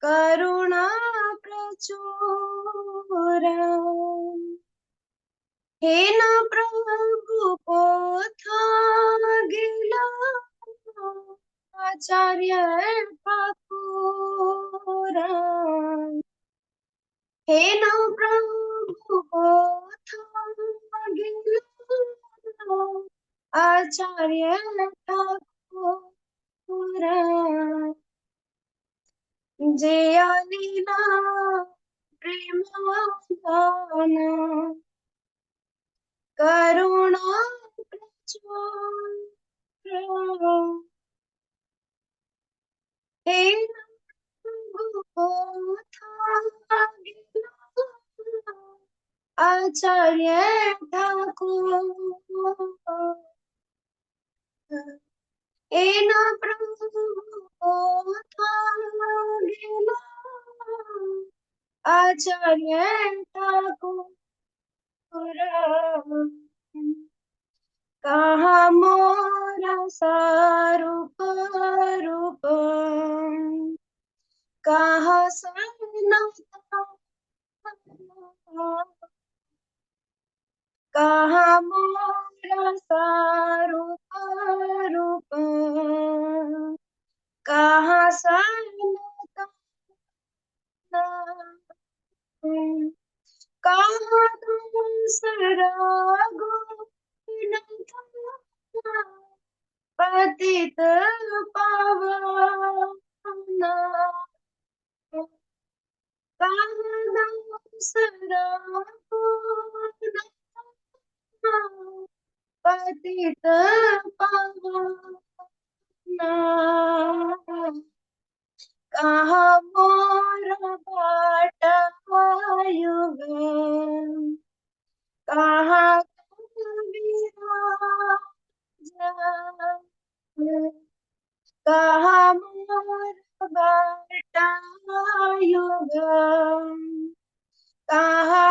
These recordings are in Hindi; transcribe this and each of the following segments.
करुणा प्रचुर हे न प्रभु को था गिला आचार्य ठाकुर हे न प्रभु को था गिला आचार्य ठाकुर जया लीला प्रेमादान करुणा प्रचुर हे प्रभु को था गिला आचार्य ठाकुर हे न प्रभु को था गिला आचार्य ठाकुर कहा मोरा सारूप रूप कहा सनता कहा मोरा सारूप रूप कहा सनता कहा दूसरा गुण पतित पावन कहा दूसरा गुण पतित पावन कहा मोर बाट युग कहा कहा मोर बाट युग कहा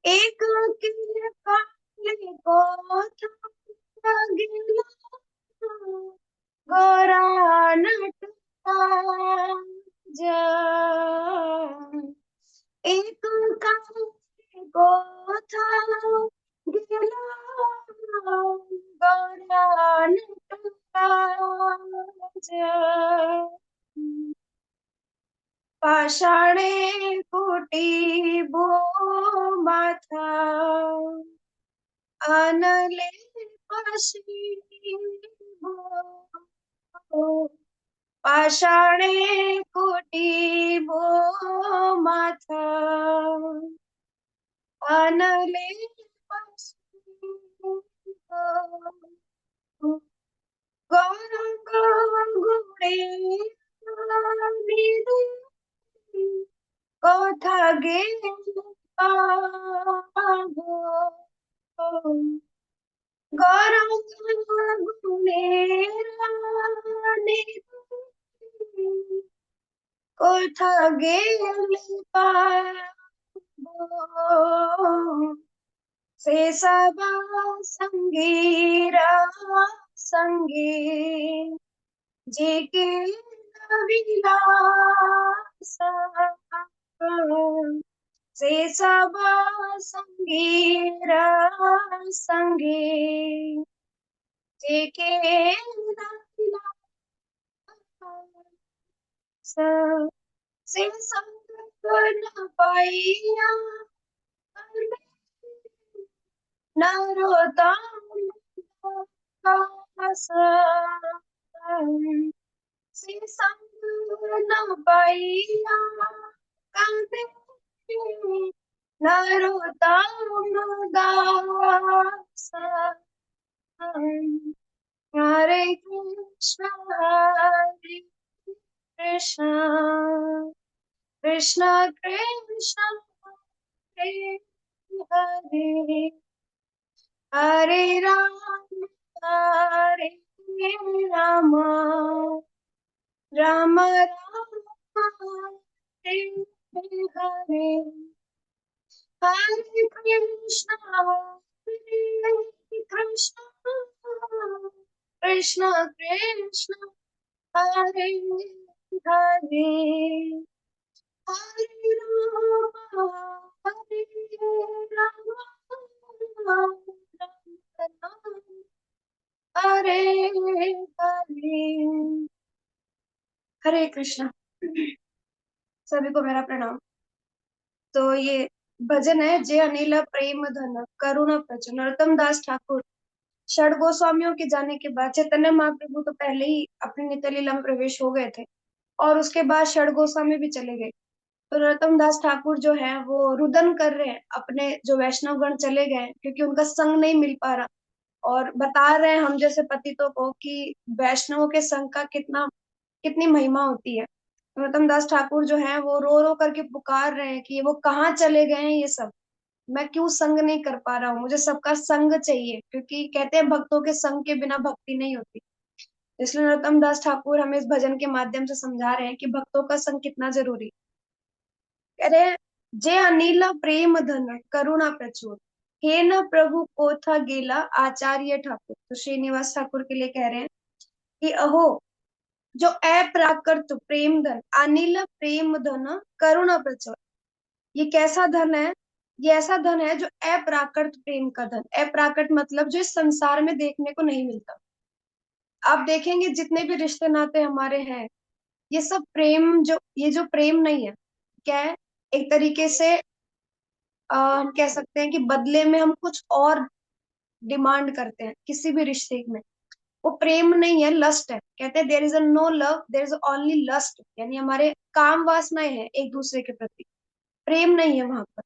एक के काले को था गिला गोरा नटता जा एक काले को था गिला गोरा नटता जा पाषाणे कोटी बो माथा आनले पाशी बो पाषाणे कोटी बो माथा आनले पाशी बो गौरंग गुणे निधि কথা গেলে পাবো গরম গুণের রানী কোথা গেলে পাবো সে সবা সঙ্গীরা সঙ্গে जेके विलास से सबा संगीरा संगे जेके विलास से संग न पाइया नरोत्तम दास से संग न पाइया कांदे नरोत्तम दास हरे कृष्ण कृष्ण कृष्ण कृष्ण हरे हरे हरे राम राम राम राम हरे हरे हरे कृष्ण कृष्ण कृष्ण कृष्ण हरे हरे, हरे राम हरे राम, राम राम हरे हरे। हरे कृष्ण। सभी को मेरा प्रणाम। तो ये भजन है, जय अनिल प्रेम धन करुणा प्रचुर, नरोत्तम दास ठाकुर। षड गोस्वामियों के जाने के बाद चैतन्य महाप्रभु तो पहले ही अपनी नित्य लीला में प्रवेश हो गए थे, और उसके बाद षड गोस्वामी भी चले गए। तो नरोत्तम दास ठाकुर जो है वो रुदन कर रहे हैं, अपने जो वैष्णव गण चले गए हैं, क्योंकि उनका संग नहीं मिल पा रहा। और बता रहे हैं हम जैसे पतितों को कि वैष्णवों के संग का कितनी महिमा होती है। नरोत्तम दास ठाकुर जो है वो रो रो करके पुकार रहे हैं कि वो कहाँ चले गए हैं, ये सब मैं क्यों संग नहीं कर पा रहा हूँ, मुझे सबका संग चाहिए, क्योंकि कहते हैं भक्तों के संग के बिना भक्ति नहीं होती। इसलिए नरोत्तम दास ठाकुर हमें इस भजन के माध्यम से समझा रहे हैं कि भक्तों का संग कितना जरूरी। कह रहे हैं, जे अनिल प्रेम धन करुणा प्रचुर, हे न प्रभु को था गेला आचार्य ठाकुर। तो श्रीनिवास ठाकुर के लिए कह रहे हैं कि अहो, जो अप्राकृत प्रेम धन अनिल प्रेम धन करुणा प्रचुर, ये कैसा धन है? ये ऐसा धन है जो अप्राकृत प्रेम का धन। अप्राकृत मतलब जो इस संसार में देखने को नहीं मिलता। आप देखेंगे जितने भी रिश्ते नाते हमारे हैं, ये सब प्रेम, जो ये जो प्रेम नहीं है, क्या है? एक तरीके से हम कह सकते हैं कि बदले में हम कुछ और डिमांड करते हैं किसी भी रिश्ते में। वो प्रेम नहीं है, लस्ट है। कहते हैं there is a no love, there is only lust, यानी हमारे काम वासनाएं हैं एक दूसरे के प्रति, प्रेम नहीं है वहां पर।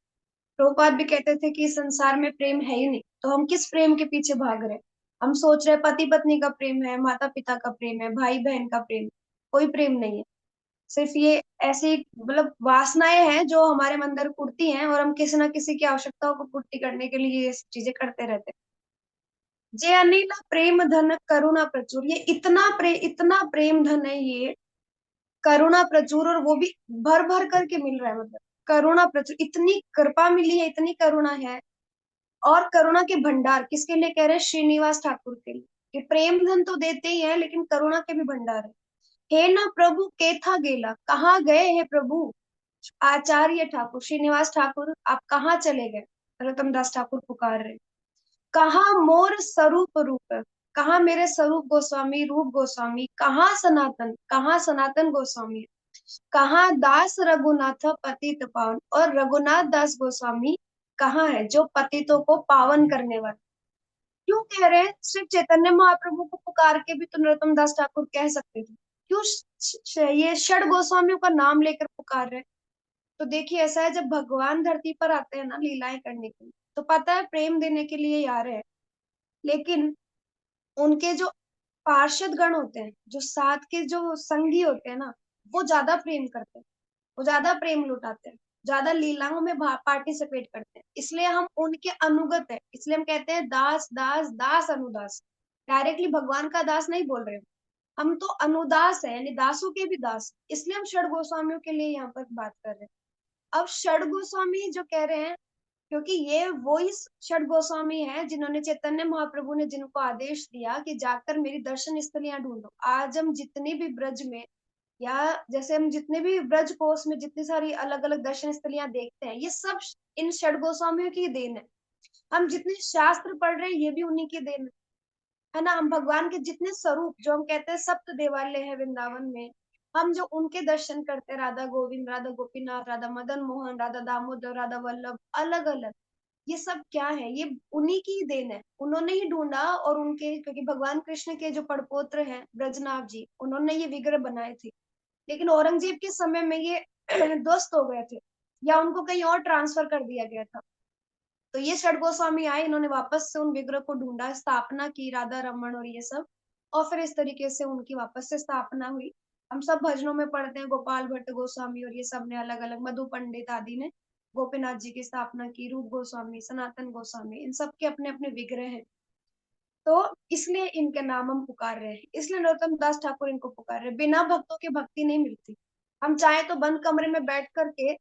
प्रभुपाद भी कहते थे कि इस संसार में प्रेम है ही नहीं, तो हम किस प्रेम के पीछे भाग रहे हैं? हम सोच रहे हैं पति पत्नी का प्रेम है, माता पिता का प्रेम है, भाई बहन का प्रेम। कोई प्रेम नहीं है। सिर्फ ये ऐसी मतलब वासनाएं हैं जो हमारे अंदर उड़ती हैं, और हम किसी ना किसी की आवश्यकताओं को पूर्ति करने के लिए ये सब चीजें करते रहते हैं। जे अनिल प्रेम धन करुणा प्रचुर, ये इतना प्रेम धन है ये, करुणा प्रचुर, और वो भी भर भर करके मिल रहा है। मतलब करुणा प्रचुर, इतनी कृपा मिली है, इतनी करुणा है। और करुणा के भंडार किसके लिए कह रहे हैं? श्रीनिवास ठाकुर के लिए। कि प्रेम धन तो देते ही है, लेकिन करुणा के भी भंडार है। हे न प्रभु केथा गेला, कहाँ गए हैं प्रभु? आचार्य ठाकुर, श्रीनिवास ठाकुर आप कहाँ चले गए? रतन दास ठाकुर पुकार रहे। कहाँ मोर स्वरूप रूप, कहाँ मेरे स्वरूप गोस्वामी, रूप गोस्वामी, कहाँ सनातन गोस्वामी, कहाँ दास रघुनाथ पतित पावन, और रघुनाथ दास गोस्वामी कहाँ है जो पतितों को पावन करने वाले? क्यों कह रहे हैं? सिर्फ चैतन्य महाप्रभु को पुकार के भी तो नरोत्तम दास ठाकुर कह सकते थे, क्यों ये षड गोस्वामियों का नाम लेकर पुकार रहे हैं? तो देखिए, ऐसा है, जब भगवान धरती पर आते हैं ना लीलाएं करने के लिए, तो पता है प्रेम देने के लिए ही आ रहे हैं, लेकिन उनके जो पार्षद गण होते हैं, जो साथ के जो संगी होते हैं ना, वो ज्यादा प्रेम करते हैं, वो ज्यादा प्रेम लुटाते हैं, ज्यादा लीलाओं में पार्टिसिपेट करते हैं। इसलिए हम उनके अनुगत है, इसलिए हम कहते हैं दास दास दास अनुदास। डायरेक्टली भगवान का दास नहीं बोल रहे, हम तो अनुदास है, यानी दासों के भी दास। इसलिए हम षड गोस्वामियों के लिए यहाँ पर बात कर रहे हैं। अब षड गोस्वामी जो कह रहे हैं, क्योंकि ये वो ही षड गोस्वामी है जिन्होंने चैतन्य महाप्रभु ने जिनको आदेश दिया कि जाकर मेरी दर्शन स्थलियां ढूंढो। आज हम जितनी भी ब्रज में, या जैसे हम जितने भी ब्रज कोष में जितनी सारी अलग अलग दर्शन स्थलियां देखते हैं, ये सब इन षड गोस्वामियों की देन है। हम जितने शास्त्र पढ़ रहे हैं, ये भी उन्हीं की देन है ना। हम भगवान के जितने स्वरूप, जो हम कहते हैं सप्त देवालय है वृंदावन में, हम जो उनके दर्शन करते हैं, राधा गोविंद, राधा गोपीनाथ, राधा मदन मोहन, राधा दामोदर, राधा वल्लभ, अलग अलग, ये सब क्या है? ये उन्हीं की ही देन है। उन्होंने ही ढूंढा, और उनके, क्योंकि भगवान कृष्ण के जो पड़पोत्र हैं ब्रजनाभ जी, उन्होंने ये विग्रह बनाए थे। लेकिन औरंगजेब के समय में ये ध्वस्त हो गए थे, या उनको कहीं और ट्रांसफर कर दिया गया था। तो ये षड गोस्वामी आए, इन्होंने वापस से उन विग्रह को ढूंढा, स्थापना की, राधा रमन और ये सब, और फिर इस तरीके से उनकी वापस से स्थापना हुई। हम सब भजनों में पढ़ते हैं, गोपाल भट्ट गोस्वामी और ये सब ने अलग अलग, मधु पंडित आदि ने गोपीनाथ जी की स्थापना की, रूप गोस्वामी, सनातन गोस्वामी, इन सब के अपने अपने विग्रह हैं। तो इसलिए इनके नाम हम पुकार रहे हैं, इसलिए नरोत्तम दास ठाकुर इनको पुकार रहे हैं। बिना भक्तों की भक्ति नहीं मिलती। हम चाहे तो बंद कमरे में बैठ करके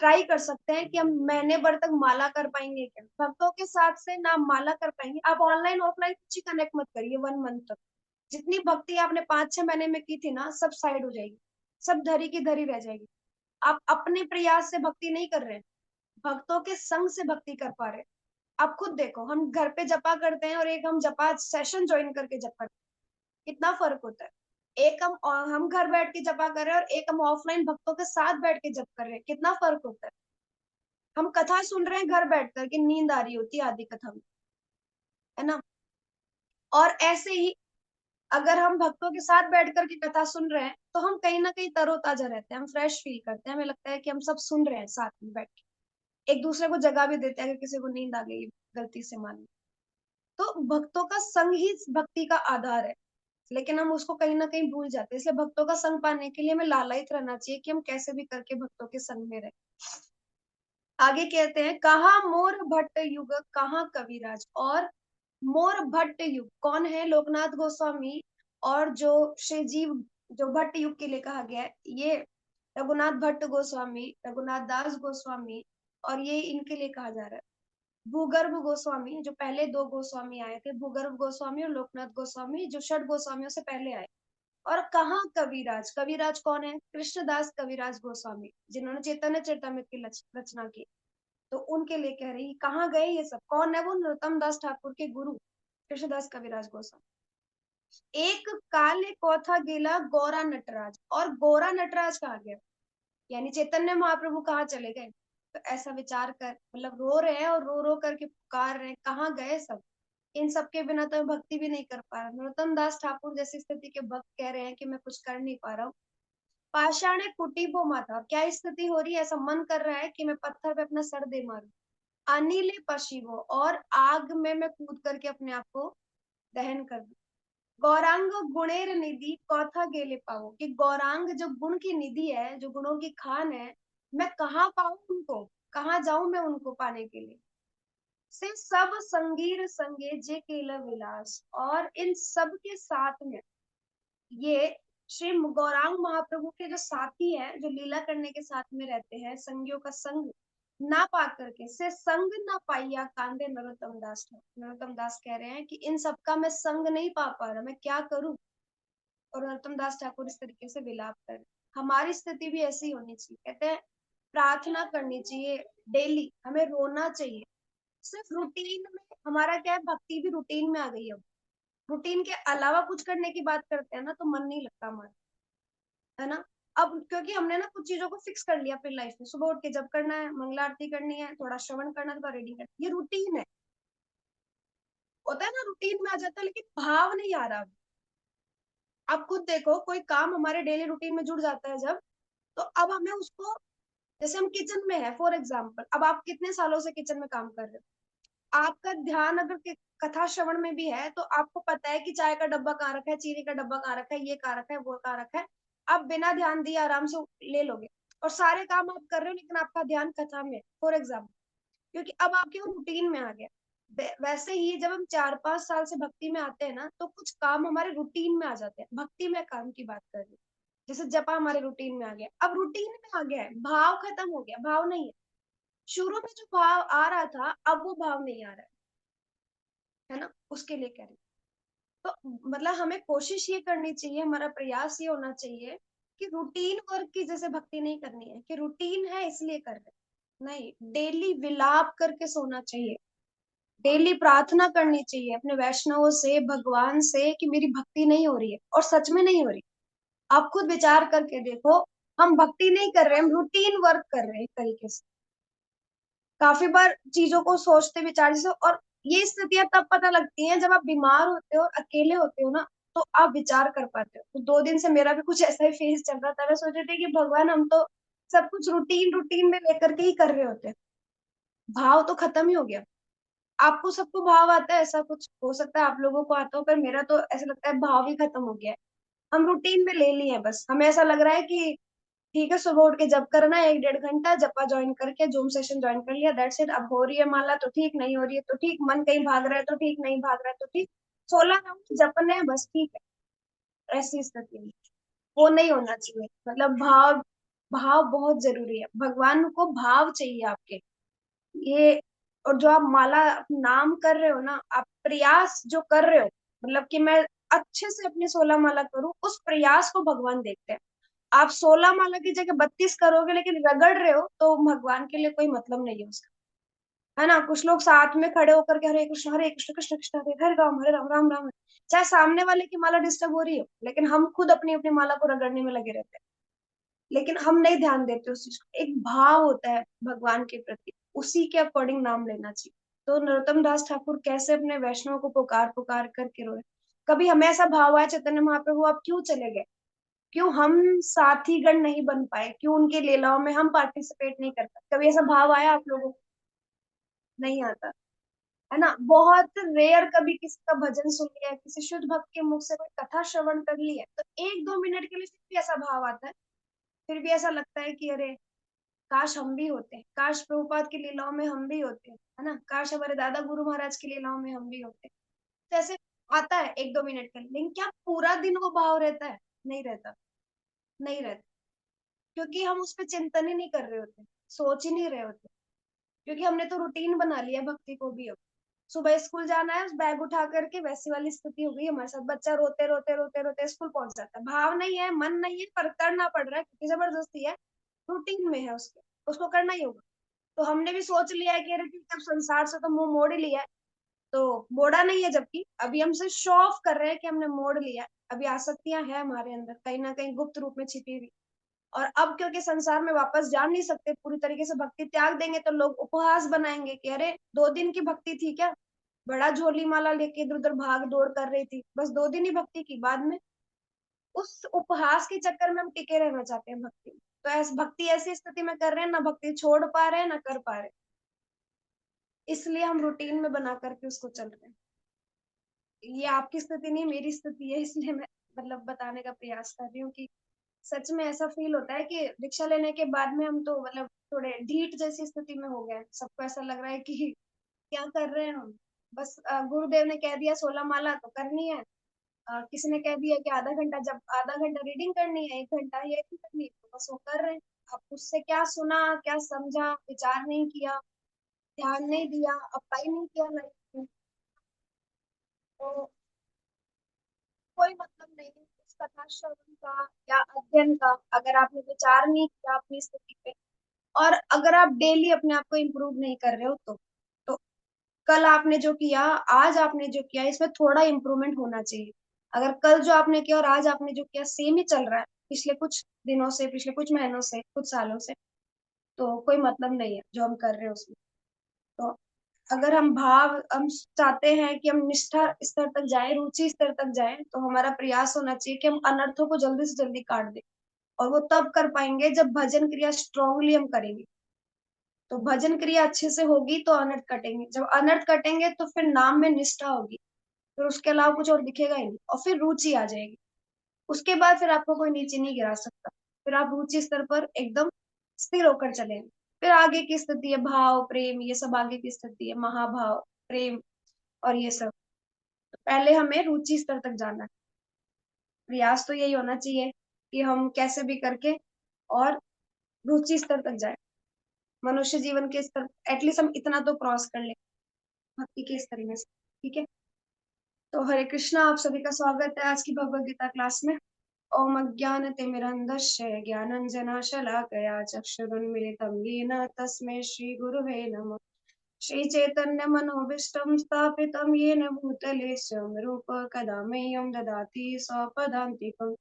ट्राई कर सकते हैं कि हम महीने भर तक माला कर पाएंगे क्या? भक्तों के साथ से ना माला कर पाएंगे। आप ऑनलाइन ऑफलाइन कुछ कनेक्ट मत करिए 1 मंथ तक, जितनी भक्ति आपने 5-6 महीने में की थी ना, सब साइड हो जाएगी, सब धरी की धरी रह जाएगी। आप अपने प्रयास से भक्ति नहीं कर रहे हैं, भक्तों के संग से भक्ति कर पा रहे हैं। आप खुद देखो, हम घर पे जपा करते हैं और एक हम जपा सेशन ज्वाइन करके जप करते हैं, कितना फर्क होता है। एक हम घर बैठ के जपा कर रहे हैं और एक हम ऑफलाइन भक्तों के साथ बैठ के जप कर रहे हैं, कितना फर्क होता है। हम कथा सुन रहे हैं घर बैठ कर के, नींद आ रही होती है आधी कथा में, है ना। और ऐसे ही अगर हम भक्तों के साथ बैठ कर के कथा सुन रहे हैं तो हम कहीं ना कहीं तरोताजा रहते हैं, हम फ्रेश फील करते हैं, हमें लगता है कि हम सब सुन रहे हैं साथ में बैठ के, एक दूसरे को जगह भी देते हैं अगर किसी को नींद आ गई गलती से मान ली। तो भक्तों का संग ही भक्ति का आधार है, लेकिन हम उसको कहीं ना कहीं भूल जाते हैं। इसलिए भक्तों का संग पाने के लिए हमें लालायित रहना चाहिए कि हम कैसे भी करके भक्तों के संग में रहे। आगे कहते हैं, कहा मोर भट्ट युग कहाँ कविराज। और मोर भट्ट युग कौन है? लोकनाथ गोस्वामी। और जो श्री जीव, जो भट्ट युग के लिए कहा गया है, ये रघुनाथ भट्ट गोस्वामी, रघुनाथ दास गोस्वामी, और ये इनके लिए कहा जा रहा है। भूगर्भ गोस्वामी, जो पहले दो गोस्वामी आए थे, भूगर्भ गोस्वामी और लोकनाथ गोस्वामी, जो षट गोस्वामियों से पहले आए। और कहाँ कविराज, कविराज कौन है? कृष्णदास कविराज गोस्वामी, जिन्होंने चैतन्य चरितमृत की रचना की। तो उनके लिए कह रही, कहाँ गए ये सब? कौन है वो? नरोत्तम दास ठाकुर के गुरु कृष्णदास कविराज गोस्वामी। एक काले कौथा गेला गौरा नटराज। और गौरा नटराज कहाँ गया? यानी चैतन्य महाप्रभु कहाँ चले गए? तो ऐसा विचार कर, मतलब रो रहे हैं और रो रो करके पुकार रहे हैं, कहाँ गए सब? इन सब के बिना तो मैं भक्ति भी नहीं कर पा रहा। नरोत्तम दास ठाकुर जैसी स्थिति के भक्त कह रहे हैं कि मैं कुछ कर नहीं पा रहा हूँ। पाषाण कुटीबो माता, क्या स्थिति हो रही है? ऐसा मन कर रहा है कि मैं पत्थर पे अपना सर दे मारूं। अनिल पशिवो, और आग में मैं कूद करके अपने आप को दहन कर दूं। गौरांग गुणेर निधि कौथा गेले पाओ, कि गौरांग जो गुण की निधि है, जो गुणों की खान है, मैं कहाँ पाऊं उनको? कहाँ जाऊं मैं उनको पाने के लिए? से सब संगीर संगे जे केला विलास। और इन सब के साथ में ये श्री गौरांग महाप्रभु के जो साथी हैं, जो लीला करने के साथ में रहते हैं, संगियों का संग ना पा करके, से संग ना पाइया कांदे नरोत्तम दास। नरोत्तम दास कह रहे हैं कि इन सबका मैं संग नहीं पा रहा, मैं क्या करूं? और नरोत्तम दास ठाकुर इस तरीके से विलाप कर रहे हैं। हमारी स्थिति भी ऐसी होनी चाहिए। कहते हैं प्रार्थना करनी चाहिए डेली, हमें रोना चाहिए। सिर्फ रूटीन में हमारा क्या है, भक्ति भी रूटीन में आ गई है। रूटीन के अलावा कुछ करने की बात करते हैं ना, तो मन नहीं लगता हमारा, है ना। अब क्योंकि हमने ना कुछ चीजों को फिक्स कर लिया अपनी लाइफ में, सुबह उठ के जब करना है, मंगला आरती करनी है, थोड़ा श्रवण करना है, थोड़ा रीडिंग करना है, ये रूटीन है। होता है ना, रूटीन में आ जाता है, लेकिन भाव नहीं आ रहा। आप खुद देखो, कोई काम हमारे डेली रूटीन में जुड़ जाता है जब, तो अब हमें उसको, जैसे हम किचन में है फॉर एग्जाम्पल, अब आप कितने सालों से किचन में काम कर रहे हो, आपका ध्यान अगर कथा श्रवण में भी है, तो आपको पता है कि चाय का डब्बा कहाँ रखा है, चीनी का डब्बा कहाँ रखा है, ये कहाँ रखा है, वो कहाँ रखा है। आप बिना ध्यान दिए आराम से ले लोगे, और सारे काम आप कर रहे हो, लेकिन आपका ध्यान कथा में फॉर एग्जाम्पल, क्योंकि अब आपके वो रूटीन में आ गया। वैसे ही जब हम 4-5 साल से भक्ति में आते हैं ना, तो कुछ काम हमारे रूटीन में आ जाते हैं। भक्ति में काम की बात कर रही हूँ, जैसे जपा हमारे रूटीन में आ गया, अब रूटीन में आ गया है, भाव खत्म हो गया, भाव नहीं है। शुरू में जो भाव आ रहा था, अब वो भाव नहीं आ रहा है ना, उसके लिए कह रही हूँ। तो मतलब हमें कोशिश ये करनी चाहिए, हमारा प्रयास ये होना चाहिए कि रूटीन वर्क की जैसे भक्ति नहीं करनी है कि रूटीन है इसलिए कर रहे, नहीं, डेली विलाप करके सोना चाहिए, डेली प्रार्थना करनी चाहिए अपने वैष्णवों से, भगवान से, कि मेरी भक्ति नहीं हो रही है, और सच में नहीं हो रही। आप खुद विचार करके देखो, हम भक्ति नहीं कर रहे, हम रूटीन वर्क कर रहे हैं एक तरीके से। काफी बार चीजों को सोचते विचार से, और ये स्थितियां तब पता लगती हैं जब आप बीमार होते हो, अकेले होते हो ना, तो आप विचार कर पाते हो। तो 2 दिन से मेरा भी कुछ ऐसा ही फेस चल रहा था, मैं सोच रही थी कि भगवान, हम तो सब कुछ रूटीन रूटीन में लेकर के ही कर रहे होते हैं, भाव तो खत्म ही हो गया। आपको सबको भाव आता है, ऐसा कुछ हो सकता है आप लोगों को आता हो, पर मेरा तो ऐसा लगता है भाव ही खत्म हो गया है। हम रूटीन में ले लिए हैं, बस हमें ऐसा लग रहा है कि ठीक है, सुबह उठ के जब करना है, 1-1.5 घंटा जपा ज्वाइन करके जूम सेशन ज्वाइन कर लिया, दैट्स इट। अब हो रही है माला तो ठीक, नहीं हो रही है तो ठीक, मन कहीं भाग रहा है तो ठीक, नहीं भाग रहा है तो ठीक, 16 राउंड जपने हैं बस, ठीक है। ऐसी स्थिति में वो नहीं होना चाहिए। मतलब भाव, भाव बहुत जरूरी है, भगवान को भाव चाहिए आपके, ये। और जो आप माला नाम कर रहे हो ना, आप प्रयास जो कर रहे हो, मतलब कि मैं अच्छे से अपनी 16 माला करूं, उस प्रयास को भगवान देखते हैं। आप 16 माला की जगह 32 करोगे लेकिन रगड़ रहे हो, तो भगवान के लिए कोई मतलब नहीं है उसका। है ना? कुछ लोग साथ में खड़े होकर के हरे कृष्ण कृष्ण कृष्ण हरे राम राम राम हरे। चाहे सामने वाले की माला डिस्टर्ब हो रही हो, लेकिन हम खुद अपनी अपनी माला को रगड़ने में लगे रहते हैं। लेकिन हम नहीं ध्यान देते उस चीज को। एक भाव होता है भगवान के प्रति, उसी के अकॉर्डिंग नाम लेना चाहिए। तो नरोत्तम दास ठाकुर कैसे अपने वैष्णव को पुकार पुकार करके रोए। कभी हमें ऐसा भाव आया चैतन्य महाप्रभु आप क्यों चले गए, क्यों हम साथी गण नहीं बन पाए, क्यों उनके लीलाओं में हम पार्टिसिपेट नहीं कर पाए, कभी ऐसा भाव आया आप लोगों को? नहीं आता। है ना? बहुत रेयर कभी किसी का भजन सुन लिया, किसी शुद्ध भक्त के मुख से कोई कथा श्रवण कर ली है, तो 1-2 मिनट के लिए फिर भी ऐसा भाव आता है। फिर भी ऐसा लगता है कि अरे काश हम भी होते, काश प्रभुपाद की लीलाओं में हम भी होते, है ना? काश हमारे दादा गुरु महाराज की लीलाओं में हम भी होते। तो ऐसे आता है 1-2 मिनट के लिए, लेकिन क्या पूरा दिन वो भाव रहता है? नहीं रहता। नहीं रहता, क्योंकि हम उस पर चिंतन ही नहीं कर रहे होते, सोच ही नहीं रहे होते। क्योंकि हमने तो रूटीन बना लिया भक्ति को भी। अब सुबह स्कूल जाना है, उस बैग उठा करके वैसी वाली स्थिति हो गई हमारे साथ। बच्चा रोते रोते रोते रोते स्कूल पहुंच जाता है, भाव नहीं है, मन नहीं है, पर करना पड़ रहा है क्योंकि जबरदस्ती है, रूटीन में है उसके, उसको करना ही होगा। तो हमने भी सोच लिया है कि अरे ठीक है, अब संसार से तो मुंह मोड़ ही लिया है। तो मोड़ा नहीं है, जबकि अभी हम सिर्फ शो ऑफ कर रहे हैं कि हमने मोड़ लिया है। अभी आसक्तियां हैं हमारे अंदर कहीं ना कहीं गुप्त रूप में छिपी हुई। और अब क्योंकि संसार में वापस जा नहीं सकते, पूरी तरीके से भक्ति त्याग देंगे, तो लोग उपहास बनाएंगे कि अरे 2 दिन की भक्ति थी क्या, बड़ा झोली माला लेके इधर उधर भाग दौड़ कर रही थी, बस 2 दिन ही भक्ति की, बाद में उस उपहास के चक्कर में हम टिके रहना चाहते हैं भक्ति में। तो ऐसी भक्ति ऐसी स्थिति में कर रहे हैं, ना भक्ति छोड़ पा रहे हैं ना कर पा रहे, इसलिए हम रूटीन में बना करके उसको चल रहे हैं। ये आपकी स्थिति नहीं, मेरी स्थिति है, इसलिए मैं मतलब बताने का प्रयास कर रही हूँ कि सच में ऐसा फील होता है कि दीक्षा लेने के बाद में हम तो मतलब थोड़े ढीठ जैसी स्थिति में हो गए। सबको ऐसा लग रहा है कि क्या कर रहे हैं हम, बस गुरुदेव ने कह दिया 16 माला तो करनी है। किसी ने कह दिया कि आधा घंटा, जब आधा घंटा रीडिंग करनी है, 1 घंटा ये नहीं करनी है, तो बस वो कर रहे हैं। अब उससे क्या सुना, क्या समझा, विचार नहीं किया, ध्यान नहीं दिया, अप्लाई नहीं किया लाइफ में, तो कोई मतलब नहीं है उस कथा श्रवण का या अध्ययन का, अगर आपने विचार नहीं किया अपनी स्थिति पे। और अगर आप डेली अपने आप को इम्प्रूव नहीं कर रहे हो, तो कल आपने जो किया, आज आपने जो किया, इसमें थोड़ा इम्प्रूवमेंट होना चाहिए। अगर कल जो आपने किया और आज आपने जो किया सेम ही चल रहा है, पिछले कुछ दिनों से, पिछले कुछ महीनों से, कुछ सालों से, तो कोई मतलब नहीं है जो हम कर रहे हैं उसमें। तो अगर हम चाहते हैं कि हम निष्ठा स्तर तक जाए, रुचि स्तर तक जाए, तो हमारा प्रयास होना चाहिए कि हम अनर्थों को जल्दी से जल्दी काट दें। और वो तब कर पाएंगे जब भजन क्रिया स्ट्रांगली हम करेंगे। तो भजन क्रिया अच्छे से होगी तो अनर्थ कटेंगे, जब अनर्थ कटेंगे तो फिर नाम में निष्ठा होगी, फिर उसके अलावा कुछ और दिखेगा ही नहीं, और फिर रुचि आ जाएगी। उसके बाद फिर आपको कोई नीचे नहीं गिरा सकता, फिर आप रुचि स्तर पर एकदम स्थिर होकर चलेंगे। फिर आगे की स्थिति है भाव प्रेम, ये सब आगे की स्थिति है, महाभाव प्रेम और ये सब। तो पहले हमें रुचि स्तर तक जाना है। प्रयास तो यही होना चाहिए कि हम कैसे भी करके और रुचि स्तर तक जाए, मनुष्य जीवन के स्तर एटलीस्ट हम इतना तो क्रॉस कर ले भक्ति के स्तर में से। ठीक है? तो हरे कृष्णा, आप सभी का स्वागत है आज की भगवद गीता क्लास में। ओम अज्ञानतिमिरन्धस्य ज्ञानञ्जनशलाकया चक्षुरुन्मीलितं येन तस्मै श्रीगुरुवे नमः। श्रीचैतन्यमनोभीष्टं स्थापितं येन भूतले स्वयं रूप कदा मह्यं ददाति स्वपदान्तिकम्।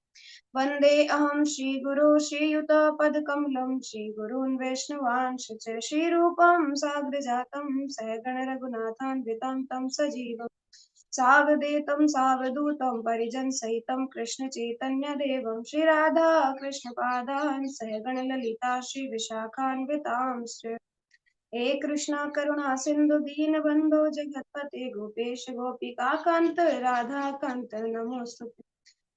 वन्देऽहं श्रीगुरो श्रीयुतपदकमलं श्रीगुरून् वैष्णवांश्च श्रीरूपं साग्रजातं सहगण रघुनाथान्वितं तं सजीवम् सावधेतं सावधूतं परिजनसहितं कृष्णचैतन्यदेवं श्रीराधा कृष्णपादान् सहगण ललिता श्रीविशाखान्वितांश्च। हे कृष्णा करुणा सिंधु दीनबन्धो जगत्पते गोपेश गोपिका कांत राधा कांत नमोस्तुते।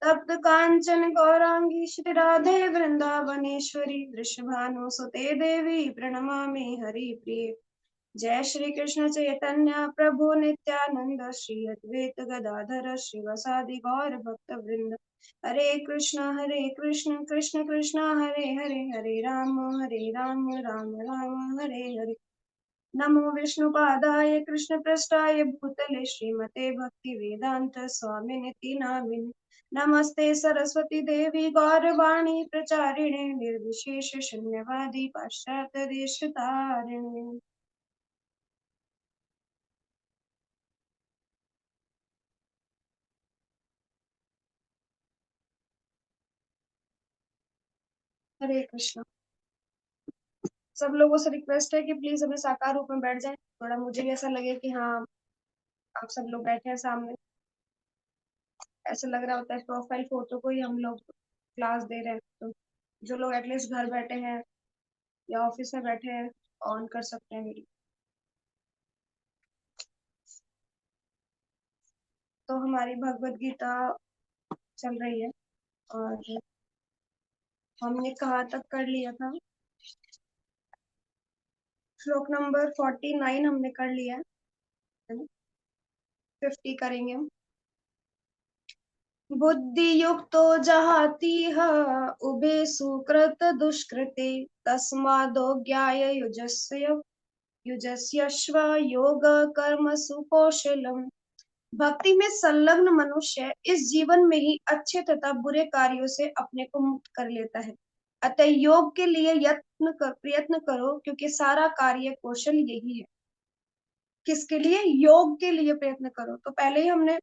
तप्त कांचन गौरांगी श्री राधे वृंदावनेश्वरी वृषभानुसुते देवी प्रणमामि हरिप्रिये। जय श्री कृष्ण चैतन्य प्रभु नित्यानंद श्री अद्वैत गदाधर श्रीवासादि गौर भक्त वृंद। हरे कृष्ण कृष्ण कृष्ण हरे हरे, हरे राम राम राम हरे हरे। नमो विष्णुपादाय कृष्णपृष्ठाय भूतले श्रीमते भक्तिवेदांत स्वामिनिति नामिने। नमस्ते सरस्वती देवी गौरवाणी प्रचारिणे निर्विशेष शून्यवादी पाश्चात्य देशतारिणे। हरे कृष्ण। सब लोगों से रिक्वेस्ट है कि प्लीज हमें साकार रूप में बैठ जाएं, थोड़ा मुझे भी ऐसा लगे कि हाँ आप सब लोग बैठे हैं सामने। ऐसा लग रहा होता है प्रोफाइल फोटो को ही हम लोग क्लास दे रहे हैं। तो जो लोग एटलीस्ट घर बैठे हैं या ऑफिस में बैठे हैं ऑन कर सकते हैं वीडियो। तो हमारी भगवत गीता चल रही है और हमने कहाँ तक कर लिया था? श्लोक नंबर 49 हमने कर लिया है। 50 करेंगे हम। बुद्धि युक्तो जहातीह उभे सुकृत दुष्कृते तस्मादो ज्ञाय युजस्यश्व योग कर्म सुकौशलम। भक्ति में संलग्न मनुष्य इस जीवन में ही अच्छे तथा बुरे कार्यों से अपने को मुक्त कर लेता है। अतः योग के लिए प्रयत्न करो, क्योंकि सारा कार्य कौशल यही है। किसके लिए? योग के लिए प्रयत्न करो। तो पहले ही हमने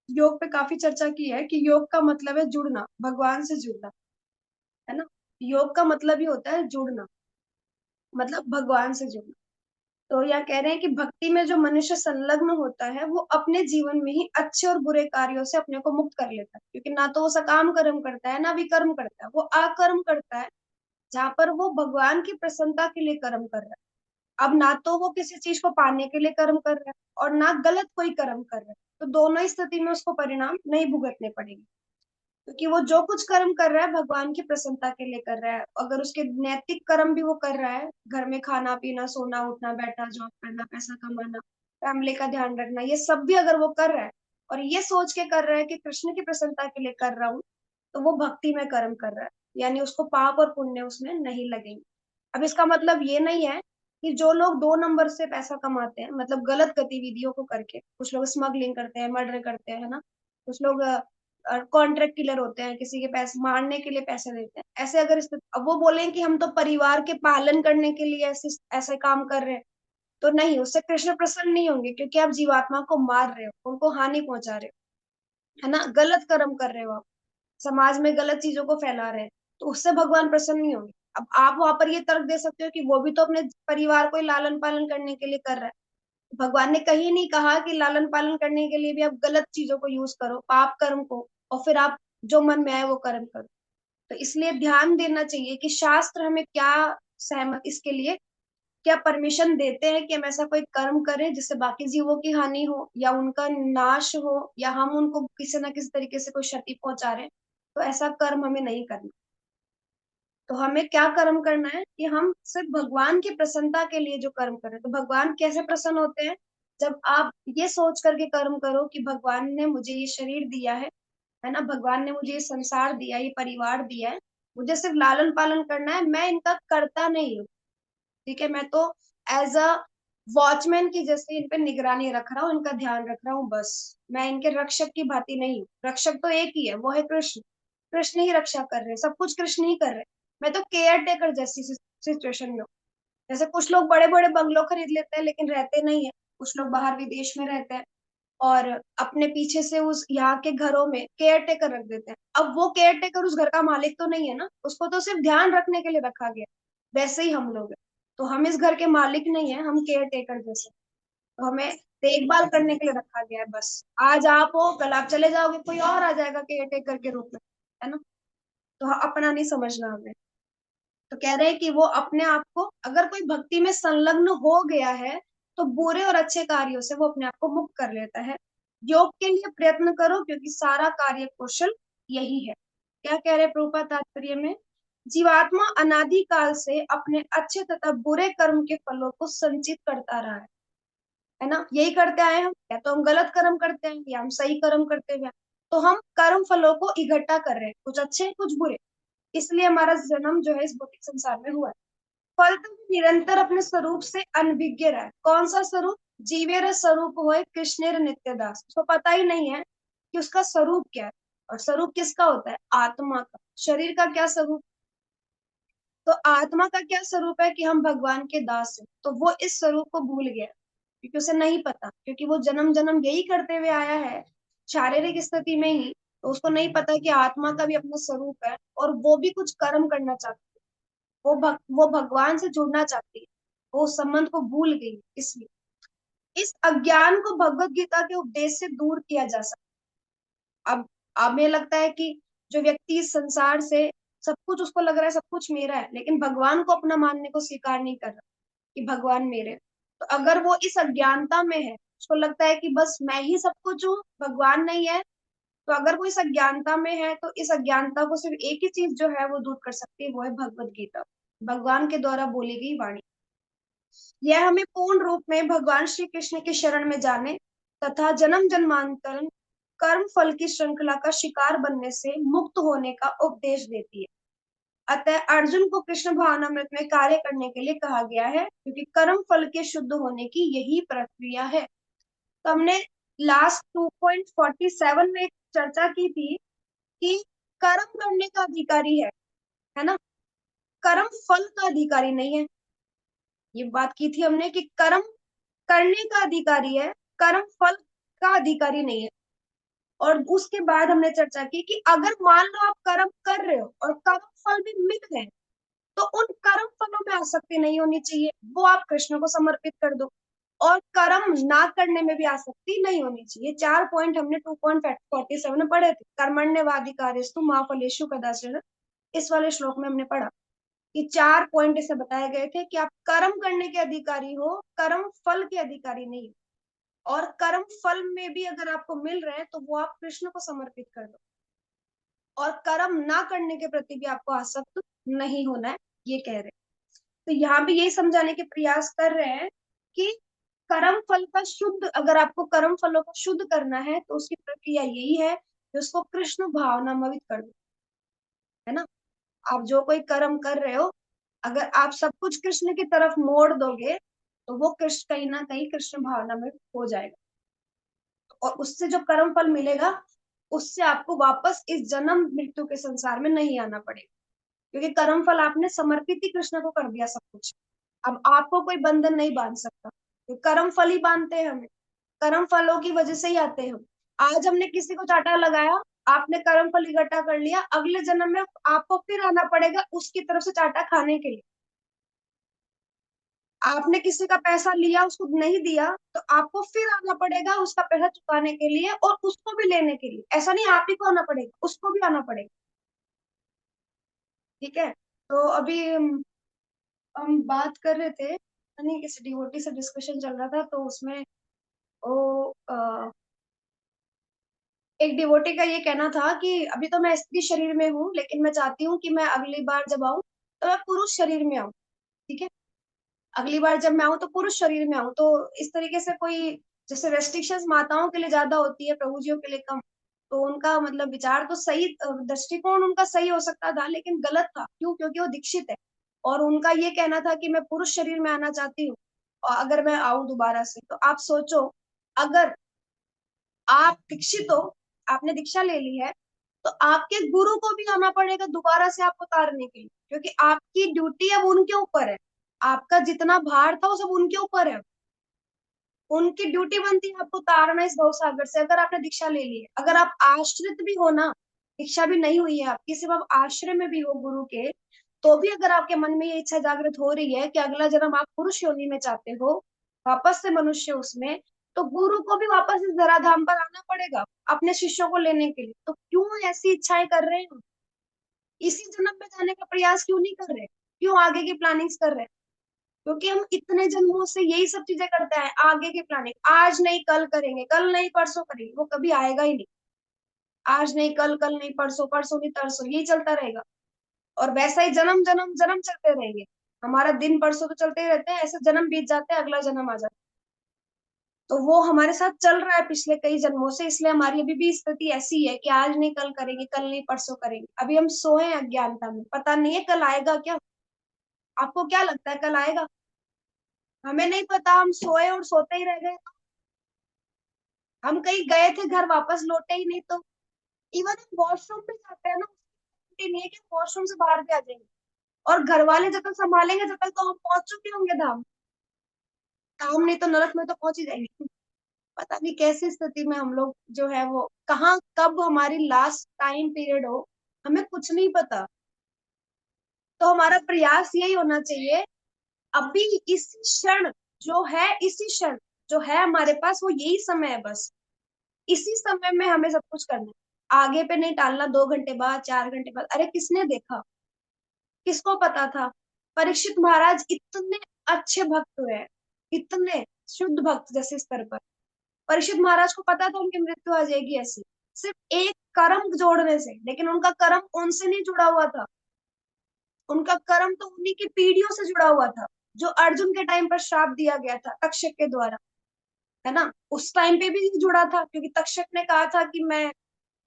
योग पे काफी चर्चा की है कि योग का मतलब है जुड़ना, भगवान से जुड़ना, है ना। योग का मतलब ही होता है जुड़ना, मतलब भगवान से जुड़ना। तो यह कह रहे हैं कि भक्ति में जो मनुष्य संलग्न होता है वो अपने जीवन में ही अच्छे और बुरे कार्यों से अपने को मुक्त कर लेता है, क्योंकि ना तो वो सकाम कर्म करता है ना विकर्म करता है, वो अकर्म करता है, जहां पर वो भगवान की प्रसन्नता के लिए कर्म कर रहा है। अब ना तो वो किसी चीज को पाने के लिए कर्म कर रहा है और ना गलत कोई कर्म कर रहा है, तो दोनों ही स्थिति में उसको परिणाम नहीं भुगतने पड़ेंगे, क्योंकि वो जो कुछ कर्म कर रहा है भगवान की प्रसन्नता के लिए कर रहा है। अगर उसके नैतिक कर्म भी वो कर रहा है, घर में खाना पीना सोना उठना बैठना जॉब करना पैसा कमाना फैमिली का ध्यान रखना, ये सब भी अगर वो कर रहा है और ये सोच के कर रहा है कि कृष्ण की प्रसन्नता के लिए कर रहा हूँ, तो वो भक्ति में कर्म कर रहा है, यानी उसको पाप और पुण्य उसमें नहीं लगेंगे। अब इसका मतलब ये नहीं है कि जो लोग 2 नंबर से पैसा कमाते हैं, मतलब गलत गतिविधियों को करके, कुछ लोग स्मगलिंग करते हैं, मर्डर करते हैं, है ना, कुछ लोग कॉन्ट्रैक्ट किलर होते हैं, किसी के पैसे मारने के लिए पैसे देते हैं, ऐसे अगर अब वो बोले कि हम तो परिवार के पालन करने के लिए ऐसे ऐसे काम कर रहे हैं, तो नहीं, उससे कृष्ण प्रसन्न नहीं होंगे, क्योंकि आप जीवात्मा को मार रहे हो, उनको हानि पहुंचा रहे हो, है ना, गलत कर्म कर रहे हो आप, समाज में गलत चीजों को फैला रहे हैं, तो उससे भगवान प्रसन्न नहीं होंगे। अब आप वहां पर ये तर्क दे सकते हो कि वो भी तो अपने परिवार को ही लालन पालन करने के लिए कर रहा है। भगवान ने कहीं नहीं कहा कि लालन पालन करने के लिए भी आप गलत चीजों को यूज करो, पाप कर्म को, और फिर आप जो मन में आए वो कर्म करो। तो इसलिए ध्यान देना चाहिए कि शास्त्र हमें क्या सहमत, इसके लिए क्या परमिशन देते हैं कि हम ऐसा कोई कर्म करें जिससे बाकी जीवों की हानि हो या उनका नाश हो या हम उनको किसी ना किसी तरीके से कोई क्षति पहुंचा रहे हैं, तो ऐसा कर्म हमें नहीं करना। तो हमें क्या कर्म करना है कि हम सिर्फ भगवान की प्रसन्नता के लिए जो कर्म करें। तो भगवान कैसे प्रसन्न होते हैं? जब आप ये सोच करके कर्म करो कि भगवान ने मुझे ये शरीर दिया है ना, भगवान ने मुझे ये संसार दिया, ये परिवार दिया है, मुझे सिर्फ लालन पालन करना है, मैं इनका करता नहीं हूँ, ठीक है, मैं तो एज अ वॉचमैन की जैसे इन पे निगरानी रख रहा हूँ, इनका ध्यान रख रहा हूँ, बस। मैं इनके रक्षक की भांति नहीं हूँ, रक्षक तो एक ही है, वो है कृष्ण। कृष्ण ही रक्षा कर रहे हैं, सब कुछ कृष्ण ही कर रहे हैं। मैं तो केयर टेकर जैसी सिचुएशन में हूँ। जैसे कुछ लोग बड़े बड़े बंगलो खरीद लेते हैं लेकिन रहते नहीं है, कुछ लोग बाहर विदेश में रहते हैं और अपने पीछे से उस यहाँ के घरों में केयर टेकर रख देते हैं। अब वो केयर टेकर उस घर का मालिक तो नहीं है ना, उसको तो सिर्फ ध्यान रखने के लिए रखा गया। वैसे ही हम लोग हैं, तो हम इस घर के मालिक नहीं है, हम केयर टेकर जैसे। तो हमें देखभाल करने के लिए रखा गया है, बस। आज आप हो, कल आप चले जाओगे, कोई और आ जाएगा केयर टेकर के रूप में, है ना। तो अपना नहीं समझना हमें। तो कह रहे हैं कि वो अपने आप को, अगर कोई भक्ति में संलग्न हो गया है, तो बुरे और अच्छे कार्यों से वो अपने आप को मुक्त कर लेता है। योग के लिए प्रयत्न करो, क्योंकि सारा कार्य कौशल यही है। क्या कह रहे प्रभुपाद तात्पर्य में? जीवात्मा अनादि काल से अपने अच्छे तथा बुरे कर्म के फलों को संचित करता रहा है ना, यही करते आए हम, या तो हम गलत कर्म करते हैं या हम सही कर्म करते हुए हैं। तो हम कर्म फलों को इकट्ठा कर रहे हैं, कुछ अच्छे कुछ बुरे, इसलिए हमारा जन्म जो है इस भौतिक संसार में हुआ है। फल तो निरंतर अपने स्वरूप से अनभिज्ञ रहा। कौन सा स्वरूप? जीवेर स्वरूप होए कृष्णेर नित्यदास। उसको पता ही नहीं है कि उसका स्वरूप क्या है। और स्वरूप किसका होता है? आत्मा का। शरीर का क्या स्वरूप? तो आत्मा का क्या स्वरूप है? कि हम भगवान के दास हैं। तो वो इस स्वरूप को भूल गया क्योंकि उसे नहीं पता, क्योंकि वो जन्म जन्म यही करते हुए आया है शारीरिक स्थिति में ही। तो उसको नहीं पता कि आत्मा का भी अपना स्वरूप है और वो भी कुछ कर्म करना चाहती है। वो भगवान से जुड़ना चाहती है। वो उस संबंध को भूल गई। इसलिए इस अज्ञान को भगवत गीता के उपदेश से दूर किया जा सकता है। अब हमें लगता है कि जो व्यक्ति इस संसार से सब कुछ उसको लग रहा है सब कुछ मेरा है, लेकिन भगवान को अपना मानने को स्वीकार नहीं कर रहा कि भगवान मेरे हैं। तो अगर वो इस अज्ञानता में है, उसको लगता है कि बस मैं ही सब कुछ हूँ, भगवान नहीं है, तो अगर वो इस अज्ञानता में है तो इस अज्ञानता को सिर्फ एक ही चीज जो है वो दूर कर सकती है, वो है भगवत गीता, भगवान के द्वारा बोली गई वाणी। यह हमें पूर्ण रूप में भगवान श्री कृष्ण के शरण में जाने तथा जन्म जन्मांतर कर्म फल की श्रृंखला का शिकार बनने से मुक्त होने का उपदेश देती है। अतः अर्जुन को कृष्ण भावनामृत में कार्य करने के लिए कहा गया है, क्योंकि कर्म फल के शुद्ध होने की यही प्रक्रिया है। तो हमने लास्ट 2.47 में एक चर्चा की थी कि कर्म करने का अधिकारी है ना, कर्म फल का अधिकारी नहीं है। ये बात की थी हमने कि कर्म करने का अधिकारी है, कर्म फल का अधिकारी नहीं है। और उसके बाद हमने चर्चा की कि अगर मान लो आप कर्म कर रहे हो और कर्म फल भी मिल गए, तो उन कर्म फलों में आसक्ति नहीं होनी चाहिए, वो आप कृष्ण को समर्पित कर दो। और कर्म ना करने में भी आसक्ति नहीं होनी चाहिए। 4 पॉइंट हमने 2.47 में पढ़े थे। कर्मण्यवाधिकारेषु मा फलेषु कदाचन, इस वाले श्लोक में हमने पढ़ा कि 4 पॉइंट इसे बताए गए थे कि आप कर्म करने के अधिकारी हो, कर्म फल के अधिकारी नहीं। और कर्म फल में भी अगर आपको मिल रहे हैं तो वो आप कृष्ण को समर्पित कर दो। और कर्म ना करने के प्रति भी आपको आसक्त नहीं होना है, ये कह रहे हैं। तो यहाँ भी यही समझाने के प्रयास कर रहे हैं कि कर्म फल का शुद्ध, अगर आपको कर्म फलों को शुद्ध करना है तो उसकी प्रक्रिया यही है कि उसको कृष्ण भावनामृत कर दो, है ना। आप जो कोई कर्म कर रहे हो, अगर आप सब कुछ कृष्ण की तरफ मोड़ दोगे तो वो कृष्ण कहीं ना कहीं कृष्ण भावनामृत हो जाएगा। और उससे जो कर्म फल मिलेगा, उससे आपको वापस इस जन्म मृत्यु के संसार में नहीं आना पड़ेगा, क्योंकि कर्म फल आपने समर्पित ही कृष्ण को कर दिया सब कुछ। अब आपको कोई बंधन नहीं बांध सकता, तो कर्म फल ही बांधते हैं हमें। कर्म फलों की वजह से ही आते हैं हम। आज हमने किसी को चाटा लगाया, आपने कर्म फल इकट्ठा कर लिया, अगले जन्म में आपको फिर आना पड़ेगा उसकी तरफ से चाटा खाने के लिए। आपने किसी का पैसा लिया, उसको नहीं दिया, तो आपको फिर आना पड़ेगा उसका पैसा चुकाने के लिए और उसको भी लेने के लिए। ऐसा नहीं आप ही को आना पड़ेगा, उसको भी आना पड़ेगा। ठीक है। तो अभी हम बात कर रहे थे, नहीं किसी डिवोटी से डिस्कशन चल रहा था, तो उसमें वो एक डिवोटी का ये कहना था कि अभी तो मैं स्त्री शरीर में हूँ, लेकिन मैं चाहती हूँ कि मैं अगली बार जब आऊँ तो मैं पुरुष शरीर में आऊँ। ठीक है। अगली बार जब मैं आऊँ तो पुरुष शरीर में आऊँ। तो इस तरीके से कोई, जैसे रेस्ट्रिक्शंस माताओं के लिए ज्यादा होती है, प्रभु जियों के लिए कम। तो उनका मतलब विचार तो सही, दृष्टिकोण उनका सही हो सकता था, लेकिन गलत था। क्यों? क्योंकि वो दीक्षित है और उनका ये कहना था कि मैं पुरुष शरीर में आना चाहती हूँ और अगर मैं आऊं दोबारा से। तो आप सोचो, अगर आप दीक्षित हो, आपने दीक्षा ले ली है, तो आपके गुरु को भी आना पड़ेगा दोबारा से आपको उतारने के लिए, क्योंकि आपकी ड्यूटी अब उनके ऊपर है। आपका जितना भार था वो सब उनके ऊपर है। उनकी ड्यूटी बनती है आपको उतारना इस भवसागर से, अगर आपने दीक्षा ले ली है। अगर आप आश्रित भी हो ना, दीक्षा भी नहीं हुई है आपकी, सिर्फ आप आश्रय में भी हो गुरु के, तो भी अगर आपके मन में ये इच्छा जागृत हो रही है कि अगला जन्म आप पुरुष योनि में चाहते हो, वापस से मनुष्य उसमें, तो गुरु को भी वापस इस धराधाम पर आना पड़ेगा अपने शिष्यों को लेने के लिए। तो क्यों ऐसी इच्छाएं कर रहे हैं? इसी जन्म में जाने का प्रयास क्यों नहीं कर रहे? क्यों आगे की प्लानिंग्स कर रहे हैं? क्योंकि हम इतने जन्मों से यही सब चीजें करते हैं। आगे की प्लानिंग आज नहीं कल करेंगे, कल नहीं परसों करेंगे, वो कभी आएगा ही नहीं। आज नहीं कल, कल नहीं परसों, परसों नहीं तरसों, यही चलता रहेगा। और वैसा ही जन्म जन्म जन्म चलते रहेंगे। हमारा दिन परसों तो चलते ही रहते हैं, ऐसे जन्म बीत जाते हैं, अगला जन्म आ जाता है। तो वो हमारे साथ चल रहा है पिछले कई जन्मों से, इसलिए हमारी अभी भी स्थिति ऐसी है कि आज नहीं कल करेंगे, कल नहीं परसों करेंगे। अभी हम सोए हैं अज्ञानता में, पता नहीं है कल आएगा क्या। आपको क्या लगता है कल आएगा? हमें नहीं पता, हम सोए और सोते ही रह गए। हम कहीं गए थे, घर वापस लौटे ही नहीं तो। इवन हम वॉशरूम भी जाते हैं ना, उसकी नहीं है कि वॉशरूम से बाहर भी आ जाएंगे। और घर वाले जब तक संभालेंगे जब तक तो हम पहुंच चुके होंगे धाम। काम नहीं तो नरक में तो पहुंच ही जाएंगे। पता नहीं कैसी स्थिति में हम लोग जो है वो कहाँ कब हमारी लास्ट टाइम पीरियड हो, हमें कुछ नहीं पता। तो हमारा प्रयास यही होना चाहिए, अभी इसी क्षण जो है, इसी क्षण जो है हमारे पास, वो यही समय है बस। इसी समय में हमें सब कुछ करना है, आगे पे नहीं टालना। 2 घंटे बाद, 4 घंटे बाद, अरे किसने देखा, किसको पता था? परीक्षित महाराज इतने अच्छे भक्त हुए, इतने शुद्ध भक्त जैसे स्तर पर। परीक्षित महाराज को पता था उनकी मृत्यु आ जाएगी ऐसी, सिर्फ एक कर्म जोड़ने से। लेकिन उनका कर्म उनसे नहीं जुड़ा हुआ था, उनका कर्म तो उन्हीं की पीढ़ियों से जुड़ा हुआ था, जो अर्जुन के टाइम पर श्राप दिया गया था तक्षक के द्वारा, है ना। उस टाइम पे भी जुड़ा था, क्योंकि तक्षक ने कहा था कि मैं